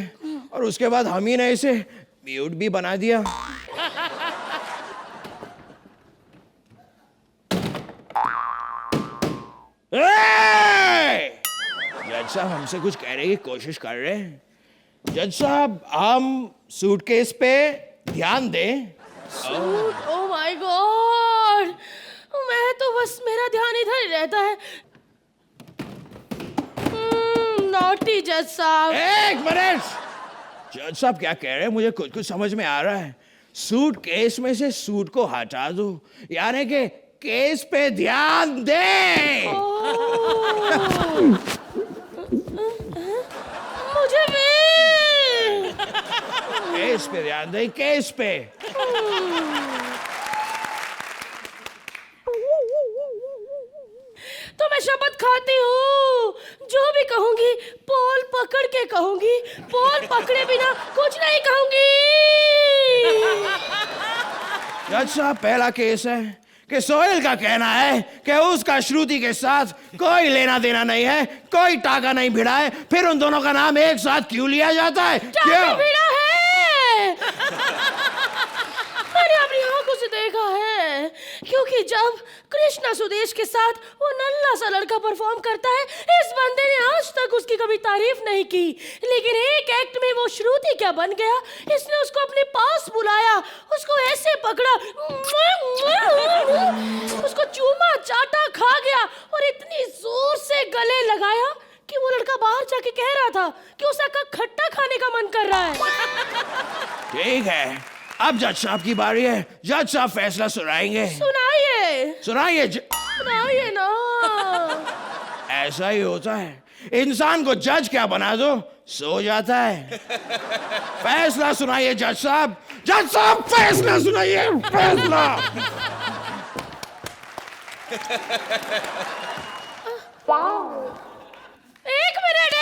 और उसके बाद हम ही ने इसे म्यूट भी बना दिया। जज साहब हमसे कुछ कहने की कोशिश कर रहे हैं। जज साहब हम सूटकेस पे ध्यान दें। सूट, ओ माय गॉड, मैं तो बस मेरा ध्यान इधर ही रहता है। नॉटी जज साहब। एक मिनट, जज साहब क्या कह रहे हैं मुझे कुछ कुछ समझ में आ रहा है। सूट केस में से सूट को हटा दो, यानी कि केस पे ध्यान दे। मुझे भी केस पे ध्यान दे, केस पे। तो मैं शपथ खाती हूँ, जो भी कहूंगी पोल पकड़ के कहूंगी, पोल पकड़े बिना कुछ नहीं कहूंगी। जज साहब पहला केस है कि सोहेल का कहना है कि उसका श्रुति के साथ कोई लेना देना नहीं है, कोई टाका नहीं भिड़ा है, फिर उन दोनों का नाम एक साथ क्यों लिया जाता है? टाका भिड़ा है। मैंने अपनी आंखों से देखा है, क्योंकि जब कृष्णा सुदेश के साथ वो नल्ला सा लड़का परफॉर्म करता है, इस बंदे ने आज तक उसकी कभी तारीफ नहीं की, लेकिन एक एक्ट में वो श्रुति क्या बन गया। इसने उसको अपने पास बुलाया, उसको ऐसे पकड़ा, उसको चूमा चाटा खा गया और इतनी जोर से गले लगाया कि वो लड़का बाहर जाके कह रहा था कि उसका खट्टा खाने का मन कर रहा है। ठीक है, अब जज साहब की बारी है। जज साहब फैसला सुनाएंगे। सुनाइए सुनाइए सुनाइए ना। ऐसा ही होता है, इंसान को जज क्या बना दो सो जाता है। फैसला सुनाइए जज साहब। जज साहब फैसला सुनाइए, फैसला। एक मिनट,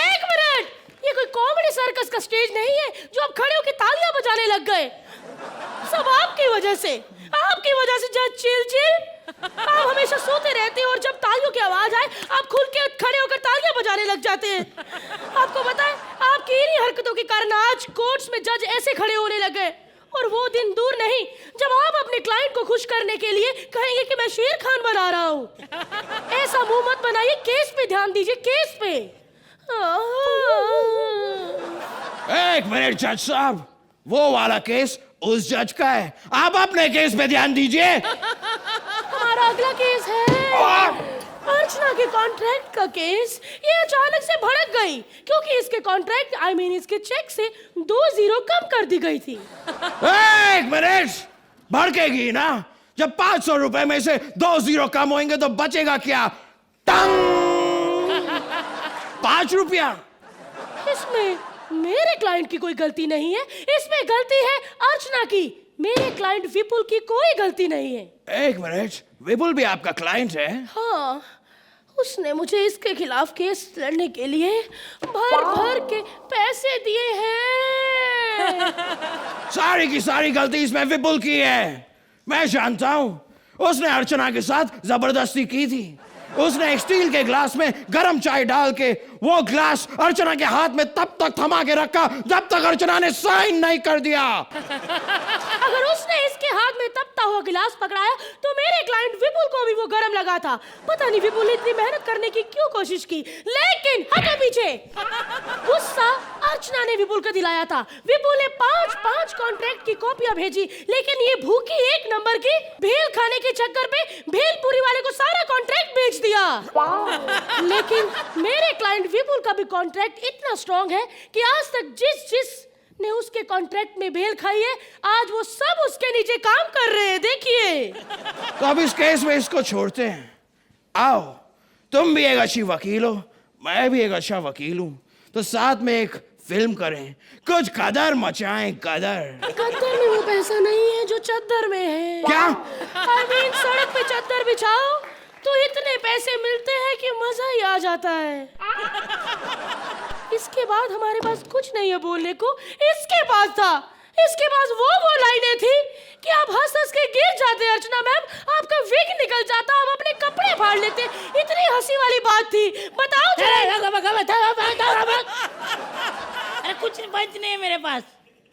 ये कोई कॉमेडी सर्कस का स्टेज नहीं है जो आप खड़े होकर तालियां बजाने लग गए। सब आपकी वजह से जज चिल। आप हमेशा सोते रहते हैं और जब तालियों की आवाज आए आप खुल के खड़े होकर तालियां बजाने लग जाते हैं। आपको पता है, आपकी इन्हीं हरकतों के कारण आज कोर्ट्स में जज ऐसे खड़े होने लग गए। और वो दिन दूर नहीं जब आप अपने क्लाइंट को खुश करने के लिए कहेंगे कि मैं शेर खान बना रहा हूँ। ऐसा मुंह मत बनाइए, केस पे ध्यान दीजिए, केस पे। एक मिनट जज साहब, वो वाला केस उस जज का है, आप अपने केस पे ध्यान दीजिए। हमारा अगला केस है अर्चना के कॉन्ट्रैक्ट का केस। ये अचानक से भड़क गई क्योंकि इसके कॉन्ट्रैक्ट इसके चेक से 2 जीरो कम कर दी गई थी। एक मिनट, भड़केगी ना, जब 500 रुपए में से 2 जीरो कम होंगे तो बचेगा क्या? टंग 5 रुपया। इसमें मेरे क्लाइंट की कोई गलती नहीं है, इसमें गलती है अर्चना की। मेरे क्लाइंट विपुल की कोई गलती नहीं है। एक मिनट, विपुल भी आपका क्लाइंट है? हाँ, उसने मुझे इसके खिलाफ केस लड़ने के लिए भर भर के पैसे दिए हैं। सारी की सारी गलती इसमें विपुल की है। मैं जानता हूं, उसने अर्चना के साथ जबरदस्ती की थी। उसने एक स्टील के ग्लास में गरम चाय डाल के वो ग्लास अर्चना के हाथ में तब तक थमा के रखा जब तक अर्चना ने साइन नहीं कर दिया। अगर उसने इसके हाथ में तपता हुआ गिलास पकड़ाया तो मेरे क्लाइंट विपुल को भी वो गरम लगा था। पता नहीं विपुल ने इतनी मेहनत करने की क्यों कोशिश की, लेकिन हटो पीछे। गुस्सा अर्चना ने विपुल को दिलाया था। विपुल ने 5-5 कॉन्ट्रैक्ट की कॉपियां भेजी, लेकिन ये भूखी 1 नंबर की भेल खाने के चक्कर पे भेलपुरी वाले को सारा कॉन्ट्रैक्ट बेच दिया। लेकिन मेरे क्लाइंट विपुल का भी कॉन्ट्रैक्ट इतना स्ट्रॉन्ग है कि आज तक जिस ने उसके कॉन्ट्रैक्ट में भेल खाई है, आज वो सब उसके नीचे काम कर रहे हैं। देखिए, तो अब इस केस में इसको छोड़ते हैं। आओ, तुम भी एक अच्छी वकील हो, मैं भी एक अच्छा वकील हूं, तो साथ में एक फिल्म करें, कुछ कदर मचाएं, कदर। कदर में वो पैसा नहीं है जो चद्दर में है। क्या? सड़क पे चद्दर बिछाओ तो इतने पैसे मिलते हैं कि मजा ही आ जाता है। इसके बाद हमारे पास कुछ नहीं है बोलने को। इसके पास था, इसके पास वो लाइनें थी कि आप हंस हंस के गिर जाते अर्चना मैम, आपका विग निकल जाता, आप अपने कपड़े फाड़ लेते, इतनी हंसी वाली बात थी। बताओ जरा। अरे कुछ पंच नहीं है मेरे पास।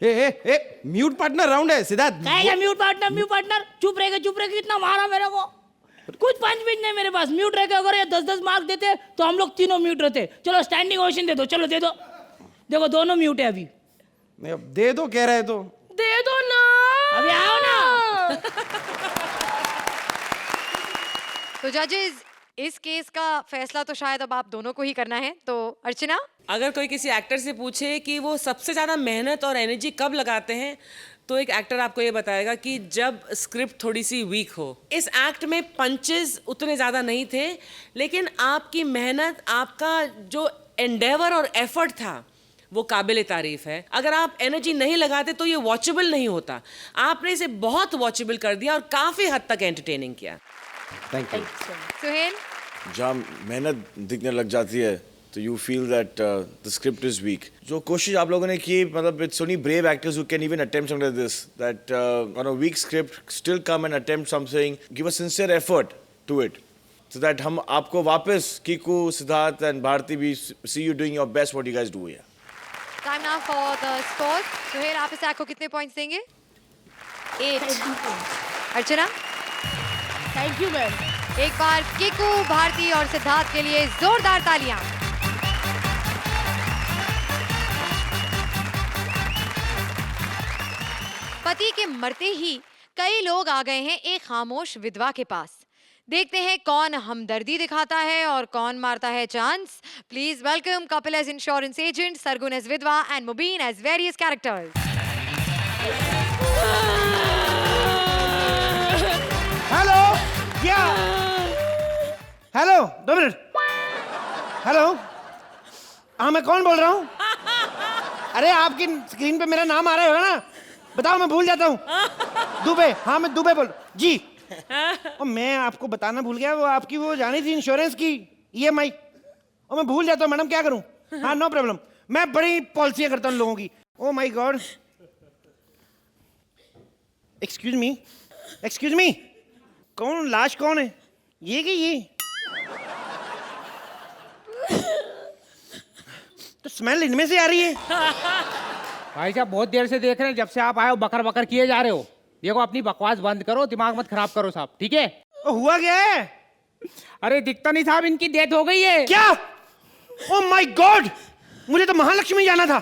ए म्यूट पार्टनर राउंड है सिद्धार्थ। क्या म्यूट पार्टनर, चुप रहेगा कितना मारा मेरे को। कुछ पंच भी नहीं मेरे पास। म्यूट रह के अगर ये 10-10 मार्क देते तो हम लोग तीनों म्यूट रहते। चलो स्टैंडिंग ओवेशन दे दो, चलो दे दो। देखो दोनों म्यूट है अभी। दे दो कह रहे तो दे दो ना, अभी आओ ना। तो जजेस, इस केस का फैसला तो शायद अब आप दोनों को ही करना है। तो अर्चना, अगर कोई किसी एक्टर से पूछे कि वो सबसे ज़्यादा मेहनत और एनर्जी कब लगाते हैं, तो एक एक्टर आपको ये बताएगा कि जब स्क्रिप्ट थोड़ी सी वीक हो। इस एक्ट में पंचेस उतने ज़्यादा नहीं थे, लेकिन आपकी मेहनत, आपका जो एंडेवर और एफर्ट था वो काबिल तारीफ है। अगर आप एनर्जी नहीं लगाते तो ये वॉचेबल नहीं होता। आपने इसे बहुत वॉचेबल कर दिया और काफ़ी हद तक एंटरटेनिंग किया। Thank you. सुहेल, जहाँ मेहनत दिखने लग जाती है तो you feel that the script is weak. जो कोशिश आप लोगों ने की, मतलब it's only brave actors who can even attempt something like this, that on a weak script still come and attempt something, give a sincere effort to it, so that हम आपको वापस कीकू, सिद्धार्थ एंड भारती भी see you doing your best what you guys do here. Time now for the score. Suhail, आप इस act को कितने points देंगे? 8। अर्चना, thank you ma'am. एक बार किकू, भारती और सिद्धार्थ के लिए जोरदार तालियां। पति के मरते ही कई लोग आ गए हैं एक खामोश विधवा के पास। देखते हैं कौन हमदर्दी दिखाता है और कौन मारता है chance. Please welcome Kapil as insurance agent, Sargun as vidhwa and Mubeen as various characters. Hello, क्या? Hello, 2 minute. हेलो, हाँ मैं कौन बोल रहा हूँ? अरे आपकी स्क्रीन पे मेरा नाम आ रहा होगा ना? बताओ, मैं भूल जाता हूँ। दुबे, हाँ मैं दुबे बोल जी। और मैं आपको बताना भूल गया, वो आपकी वो जानी थी इंश्योरेंस की EMI, और मैं भूल जाता हूँ मैडम, क्या करूँ? हाँ नो प्रॉब्लम, मैं बड़ी पॉलिसियाँ करता हूँ लोगों की। Oh my God, excuse me, कौन लाश कौन है? ये कि ये? तो स्मेल इनमें से आ रही है। भाई साहब बहुत देर से देख रहे हैं, जब से आप आए हो बकर बकर किए जा रहे हो। देखो अपनी बकवास बंद करो, दिमाग मत खराब करो साहब, ठीक है? हुआ क्या है? अरे दिखता नहीं साहब, इनकी डेथ हो गई है। क्या? ओह माय गॉड, मुझे तो महालक्ष्मी जाना था।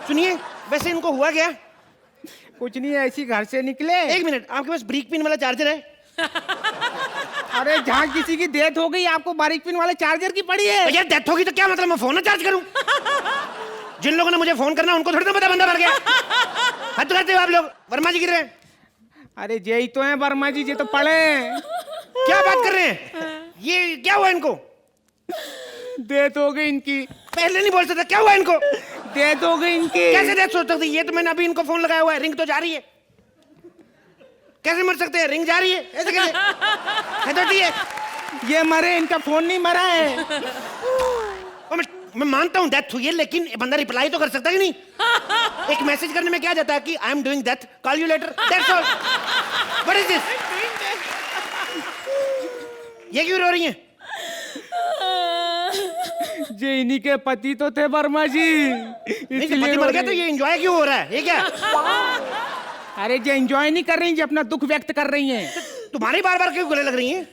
सुनिए, वैसे इनको हुआ क्या? कुछ नहीं, ऐसी घर से निकले। 1 मिनट, आपके पास ब्रीक पिन वाला चार्जर है? अरे जहाँ किसी की डेथ हो गई, आपको बारीक पिन वाले चार्जर की पड़ी है। यार डेथ होगी तो क्या मतलब, मैं फोन ना चार्ज करूं? जिन लोगों ने मुझे फोन करना उनको थोड़ी ना पता बंदा मर गया। हद करते हो आप लोग। वर्मा जी गिर रहे हैं। अरे यही तो है वर्मा जी, ये तो पढ़े। क्या बात कर रहे हैं? ये क्या हुआ इनको? डेथ हो गई इनकी। पहले नहीं बोल सकता, क्या हुआ इनको? डेथ हो गई इनकी। कैसे डेथ हो सकती? ये तो मैंने अभी इनको फोन लगाया हुआ है, रिंग तो जा रही है। कैसे मर सकते हैं? रिंग जा रही है, ऐसे कैसे? है तो ठीक है। ये मरे, इनका फोन नहीं मरा है। मैं मानता हूँ डेथ हुई है, लेकिन बंदा रिप्लाई तो कर सकता है नहीं? एक मैसेज करने में क्या जाता है कि I am doing death, call you later, that's all. What is this? ये क्यों रो रही हैं? ये इन्हीं के पति तो थे वर्मा जी, नहीं, जब पति मर गया तो ये एंजॉय क्यों हो रहा है? ये क्या? अरे ये एंजॉय नहीं कर रही, ये अपना दुख व्यक्त कर रही हैं। तुम्हारी बार बार क्यों गले लग रही हैं?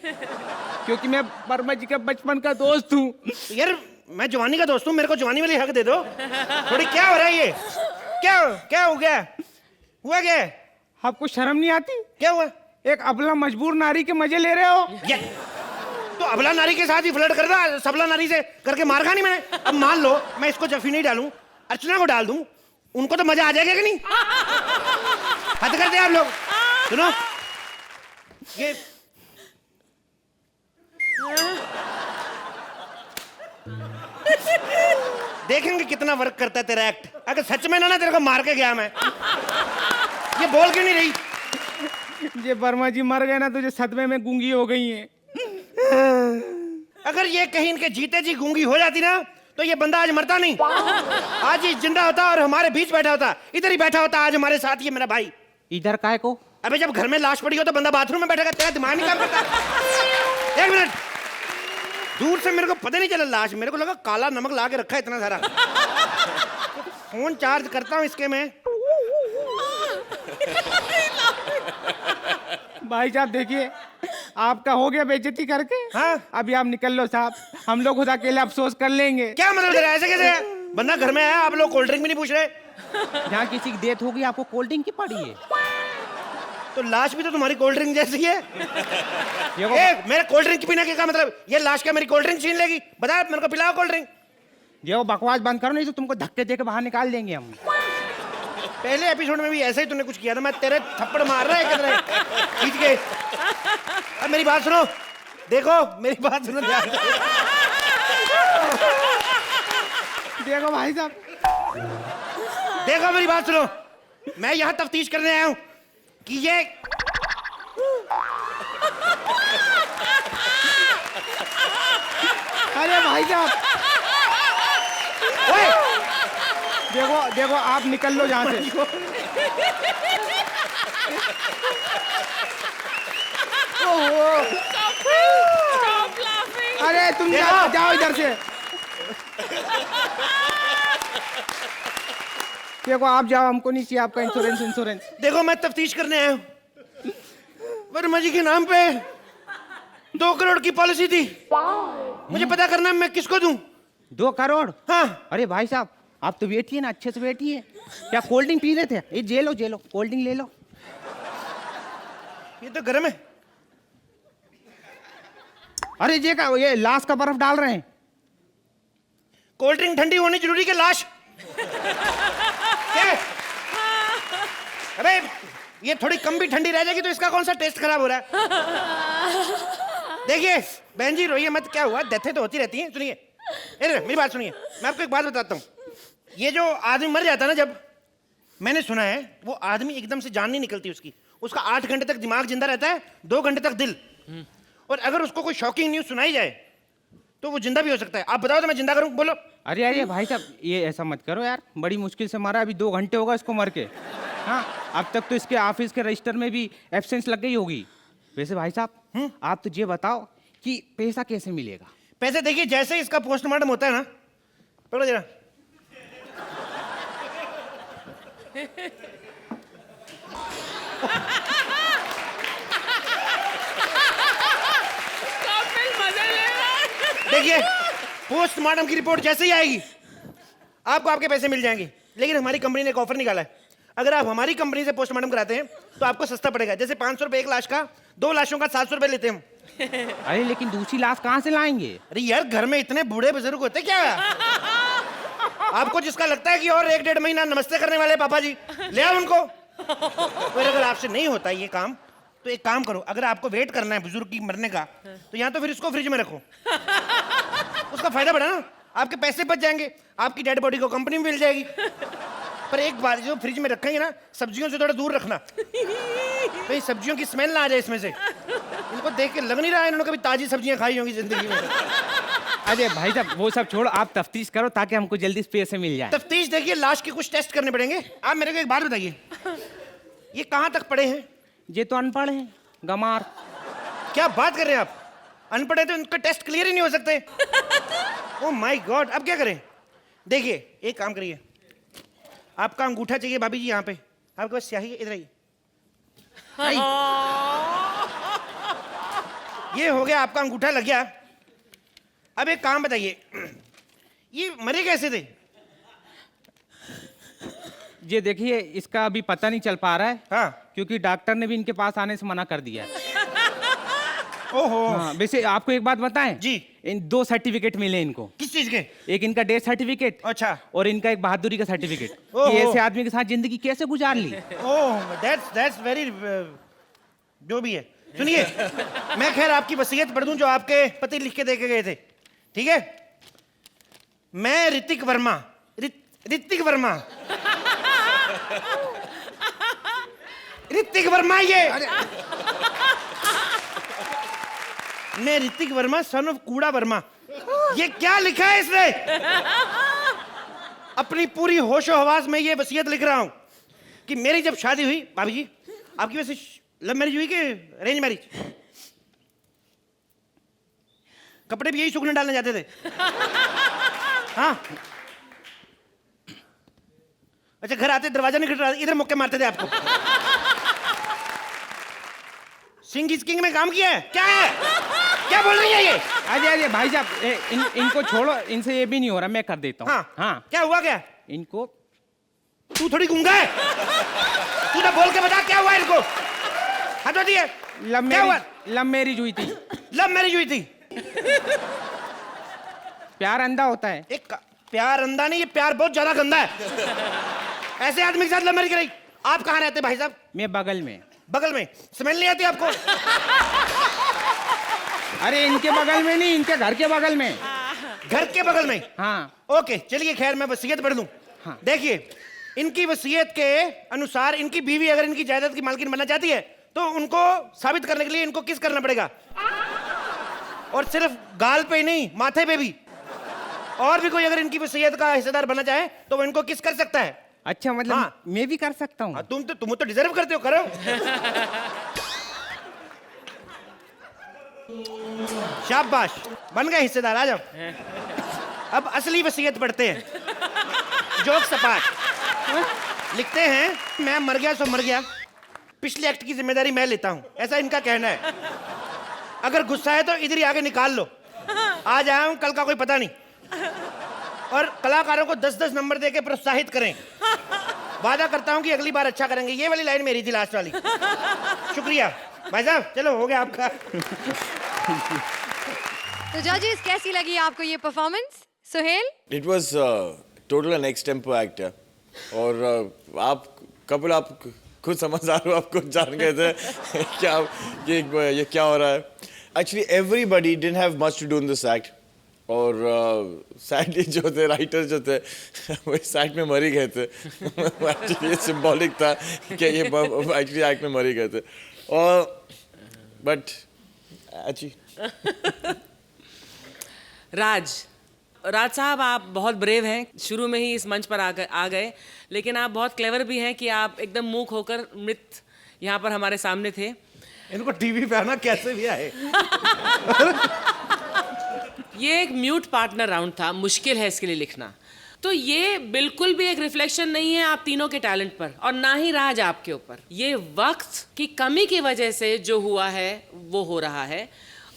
क्योंकि मैं वर्मा जी का बचपन का दोस्त हूँ। यार मैं जवानी का दोस्त हूँ, मेरे को जवानी वाली हक दे दो थोड़ी। क्या हो रहा है ये? क्या हो गया? हुआ क्या? आपको शर्म नहीं आती? क्या हुआ? एक अबला मजबूर नारी के मजे ले रहे हो। तो अबला नारी के साथ ही फ्लर्ट कर रहा, सबला नारी से करके मार खा नहीं मैंने। अब मान लो मैं इसको जफी नहीं डालूं, अर्चना को डाल दूं, उनको तो मजा आ जाएगा कि नहीं? हद करते हैं आप लोग। सुनो, ये देखेंगे कितना वर्क करता है तेरा एक्ट। अगर सच में ना तेरे को मार के गया मैं। ये बोल क्यों नहीं रही? ये वर्मा जी मर गए ना तो ये सदमे में गूंगी हो गई हैं। अगर ये कहीं इनके जीते जी गूंगी हो जाती ना तो ये बंदा आज मरता नहीं, आज ये जिंदा होता और हमारे बीच बैठा होता। इधर ही बैठा होता आज हमारे साथ, ये मेरा भाई। इधर काय को? अबे जब घर में लाश पड़ी हो तो बंदा बाथरूम में बैठेगा, तेरा दिमाग नहीं काम करता। एक मिनट, दूर से मेरे को पता नहीं चला लाश, मेरे को लगा काला नमक ला के रखा है इतना सारा। फोन चार्ज करता हूँ इसके में। भाई साहब देखिए, आपका हो गया बेइज्जती करके। हाँ? अभी आप निकल लो साहब, हम लोग खुद अकेले अफसोस कर लेंगे। क्या मतलब तेरा, ऐसे कैसे है? बंदा घर में आया, आप लोग कोल्ड ड्रिंक भी नहीं पूछ रहे। जहाँ किसी की डेथ होगी आपको कोल्ड ड्रिंक की पड़ी है। तो लाश भी तो तुम्हारी कोल्ड ड्रिंक जैसी है। देखो मेरे कोल्ड ड्रिंक पीने के क्या मतलब? ये लाश क्या मेरी कोल्ड ड्रिंक छीन लेगी? बता, मेरे को पिलाओ कोल्ड ड्रिंक। ये बकवास बंद करो, नहीं तो तुमको धक्के दे के बाहर निकाल देंगे हम। पहले एपिसोड में भी ऐसा ही तूने कुछ किया था, मैं तेरे थप्पड़ मार रहा है किधर खींच के। अब मेरी बात सुनो, देखो मेरी बात सुनो ध्यान से। देखो भाई साहब, देखो मेरी बात सुनो, मैं यहाँ तफ्तीश करने आया हूँ कि ये अरे भाई साहब, ओए, देखो देखो आप निकल लो यहाँ से। Stop laughing. अरे तुम जाओ जाओ इधर से। देखो आप जाओ, हमको नहीं चाहिए आपका इंश्योरेंस। देखो मैं तफ्तीश करने आया हूँ। वर्मा जी के नाम पे 2 करोड़ की पॉलिसी थी, मुझे पता करना है मैं किसको दूं। 2 करोड़? हाँ। अरे भाई साहब आप तो बैठिए ना, अच्छे से बैठिए। क्या कोल्ड ड्रिंक पी रहे थे? ये जे लो कोल्ड ड्रिंक ले लो। ये तो गर्म है। अरे ये लाश का बर्फ डाल रहे हैं। कोल्ड ड्रिंक ठंडी होनी जरूरी है लाश? क्या? अबे ये थोड़ी कम भी ठंडी रह जाएगी तो इसका कौन सा टेस्ट खराब हो रहा है? देखिए बहन जी रोइए मत, क्या हुआ, डेथें तो होती रहती हैं। सुनिए मेरी बात सुनिए, मैं आपको एक बात बताता हूँ। ये जो आदमी मर जाता है ना, जब मैंने सुना है वो आदमी एकदम से जान नहीं निकलती उसका 8 घंटे तक दिमाग जिंदा रहता है, 2 घंटे तक दिल। और अगर उसको कोई शॉकिंग न्यूज सुनाई जाए तो वो जिंदा भी हो सकता है। आप बताओ तो मैं जिंदा करूं, बोलो। अरे भाई साहब ये ऐसा मत करो यार, बड़ी मुश्किल से मरा, अभी 2 घंटे होगा इसको मर के। हाँ अब तक तो इसके ऑफिस के रजिस्टर में भी एब्सेंस लग गई होगी। वैसे भाई साहब आप तो ये बताओ कि पैसा कैसे मिलेगा? पैसे देखिए, जैसे इसका पोस्टमार्टम होता है ना, पकड़ो जरा। देखिए पोस्टमार्टम की रिपोर्ट जैसे ही आएगी आपको आपके पैसे मिल जाएंगे। लेकिन हमारी कंपनी ने एक ऑफर निकाला है, अगर आप हमारी कंपनी से पोस्टमार्टम कराते हैं तो आपको सस्ता पड़ेगा। जैसे 500 रुपए 1 लाश का, 2 लाशों का 700 रुपए लेते हैं हम। अरे लेकिन दूसरी लाश कहाँ से लाएंगे? अरे यार घर में इतने बूढ़े बुजुर्ग होते क्या? आपको जिसका लगता है कि और 1-1.5 महीना नमस्ते करने वाले पापा जी, ले आओ उनको। और अगर आपसे नहीं होता ये काम तो एक काम करो, अगर आपको वेट करना है बुजुर्ग की मरने का तो यहाँ तो फिर इसको फ्रिज में रखो। उसका फायदा बढ़ा ना, आपके पैसे बच जाएंगे, आपकी डेड बॉडी को कंपनी में मिल जाएगी। पर एक बात, जो फ्रिज में रखेंगे ना, सब्जियों से थोड़ा दूर रखना, भाई सब्जियों की स्मेल ना आ जाए इसमें से। इनको देख के लग नहीं रहा है इन्होंने कभी ताजी सब्जियां खाई होंगी जिंदगी में। अरे भाई साहब वो सब छोड़ो, आप तफ्तीश करो ताकि हमको जल्दी पैसे मिल जाए। तफ्तीश देखिए, लाश के कुछ टेस्ट करने पड़ेंगे। आप मेरे को एक बात बताइए, ये कहाँ तक पढ़े हैं? ये तो अनपढ़ हैं, गमार। क्या बात कर रहे हैं आप? अनपढ़ है तो इनका टेस्ट क्लियर ही नहीं हो सकते। ओह माय गॉड, अब क्या करें? देखिए एक काम करिए, आपका अंगूठा चाहिए भाभी जी, यहाँ पे आपके पास स्याही है, इधर आइए। ये हो गया, आपका अंगूठा लग गया। अब एक काम बताइए, ये मरे कैसे थे? ये देखिए इसका अभी पता नहीं चल पा रहा है। हाँ। क्योंकि डॉक्टर ने भी इनके पास आने से मना कर दिया है। ओहो। हाँ, वैसे आपको एक बात बताएं जी। इन 2 सर्टिफिकेट मिले इनको। किस चीज के? एक इनका डेथ सर्टिफिकेट, अच्छा, और इनका एक बहादुरी का सर्टिफिकेट ओहो। कि ऐसे आदमी के साथ जिंदगी कैसे गुजार ली। ओह दैट्स वेरी, जो भी है। सुनिए मैं खैर आपकी वसीयत पढ़ दूं जो आपके पति लिख के दे के गए थे, ठीक है? मैं ऋतिक वर्मा, ऋतिक वर्मा, ऋतिक वर्मा, ये मैं ऋतिक वर्मा सन ऑफ कूड़ा वर्मा। ये क्या लिखा है इसने? अपनी पूरी होशो हवास में ये वसीयत लिख रहा हूं कि मेरी जब शादी हुई, भाभी जी आपकी वैसे लव मैरिज हुई कि अरेंज मैरिज? कपड़े भी यही सूखने डालने जाते थे? हाँ। अच्छा, घर आते दरवाजा नहीं खटखटाते, इधर मुक्के मारते थे आपको? सिंह इज किंग में काम किया है? क्या है, क्या बोल रही है ये? अरे अरे भाई साहब, इनको छोड़ो, इनसे ये भी नहीं हो रहा, मैं कर देता हूँ। हाँ हाँ, क्या हुआ क्या? इनको तू थोड़ी गूंगा है, तू ना बोल के बता क्या हुआ इनको? हद होती है। लव मैरिज हुई थी। लव मैरिज हुई थी? प्यार अंधा होता है। एक प्यार अंधा नहीं, ये प्यार बहुत ज्यादा गंदा है। ऐसे आदमी के साथ लव मैरिज कराई? आप कहाँ रहते भाई साहब? मैं बगल में। बगल में? स्मेल नहीं आती आपको? अरे इनके बगल में नहीं, इनके घर के बगल में। घर के बगल में? हाँ। ओके चलिए, खैर मैं वसीयत पढ़ दूं। हाँ। देखिए, इनकी वसीयत के अनुसार इनकी बीवी अगर इनकी जायदाद की मालकिन बनना चाहती है तो उनको साबित करने के लिए इनको किस करना पड़ेगा, और सिर्फ गाल पे ही नहीं, माथे पे भी। और भी कोई अगर इनकी वसीयत का हिस्सेदार बनना चाहे तो वो इनको किस कर सकता है? अच्छा, मतलब हाँ। मैं भी कर सकता हूँ? तुम तो डिजर्व करते हो, करो। शाबाश, बन गए हिस्सेदार, आ जाओ। अब असली वसीयत पढ़ते हैं। जोक सपाट लिखते हैं, मैं मर गया सो मर गया, पिछले एक्ट की जिम्मेदारी मैं लेता हूं, ऐसा इनका कहना है। अगर गुस्सा है तो इधर ही आगे निकाल लो, आज आया हूं, कल का कोई पता नहीं। और कलाकारों को 10-10 नंबर देके प्रोत्साहित करें। वादा करता हूं कि अगली बार अच्छा करेंगे। ये वाली लाइन मेरी थी, लास्ट वाली। शुक्रिया भाई साहब, चलो हो गया आपका। तो जजेस, कैसी लगी आपको ये performance? Suhel? It was total an extempore act है, और आप कपिल आप खुद समझदार हो, आप खुद जान गए थे क्या ये क्या हो रहा है। Actually everybody didn't have much to do in this act, और सैडली जो थे राइटर जो थे वो इस एक्ट में मर ही गए थे। एक्चुअली ये सिंबॉलिक था कि ये एक्चुअली एक्ट में मर ही गए थे, और बट राज साहब, आप बहुत ब्रेव हैं, शुरू में ही इस मंच पर आ गए, लेकिन आप बहुत क्लेवर भी हैं कि आप एकदम मूक होकर मृत यहाँ पर हमारे सामने थे। इनको टीवी पे आना कैसे भी आए। ये एक म्यूट पार्टनर राउंड था, मुश्किल है इसके लिए लिखना, तो ये बिल्कुल भी एक रिफ्लेक्शन नहीं है आप तीनों के टैलेंट पर, और ना ही राज आपके ऊपर। ये वक्त की कमी की वजह से जो हुआ है वो हो रहा है,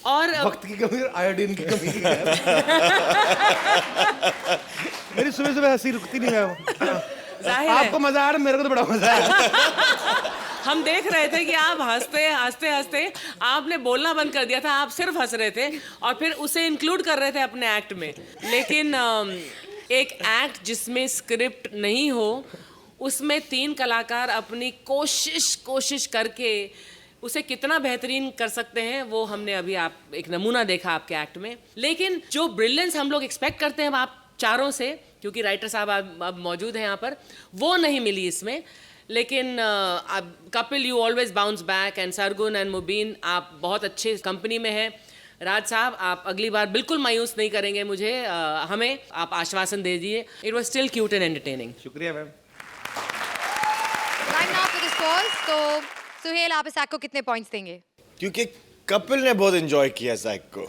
और वक्त की कमी, आयोडीन की कमी। मेरी सुबह सुबह हंसी रुकती नहीं है। जाहिर है आपको मजा आ रहा, मेरे को तो बड़ा मजा आया। हम देख रहे थे कि आप हंसते आपने बोलना बंद कर दिया था, आप सिर्फ हंस रहे थे और फिर उसे इंक्लूड कर रहे थे अपने एक्ट में। लेकिन एक एक्ट जिसमें स्क्रिप्ट नहीं हो, उसमें 3 कलाकार अपनी कोशिश करके उसे कितना बेहतरीन कर सकते हैं, वो हमने अभी आप एक नमूना देखा आपके एक्ट में। लेकिन जो ब्रिलियंस हम लोग एक्सपेक्ट करते हैं आप चारों से, क्योंकि राइटर साहब अब मौजूद हैं यहाँ पर, वो नहीं मिली इसमें। लेकिन Kapil, you always bounce back, and Sargun and Mubeen, आप बहुत अच्छे कंपनी में हैं। राज साहब, आप अगली बार बिल्कुल मायूस नहीं करेंगे मुझे, हमें आप आश्वासन दे दिए। It was still cute and entertaining. शुक्रिया ma'am. Right now for the scores, तो सुहेल, आप इस एक्ट को कितने पॉइंट्स देंगे? क्योंकि कपिल ने बहुत एंजॉय किया इस एक्ट को।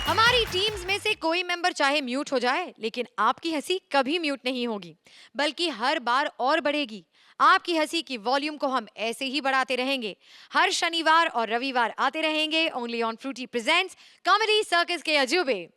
हमारी टीम्स में से कोई मेंबर चाहे म्यूट हो जाए, लेकिन आपकी हंसी कभी म्यूट नहीं होगी, बल्कि हर बार और बढ़ेगी। आपकी हंसी की वॉल्यूम को हम ऐसे ही बढ़ाते रहेंगे। हर शनिवार और रविवार आते रहेंगे only on Frooti presents comedy circus के अजूबे।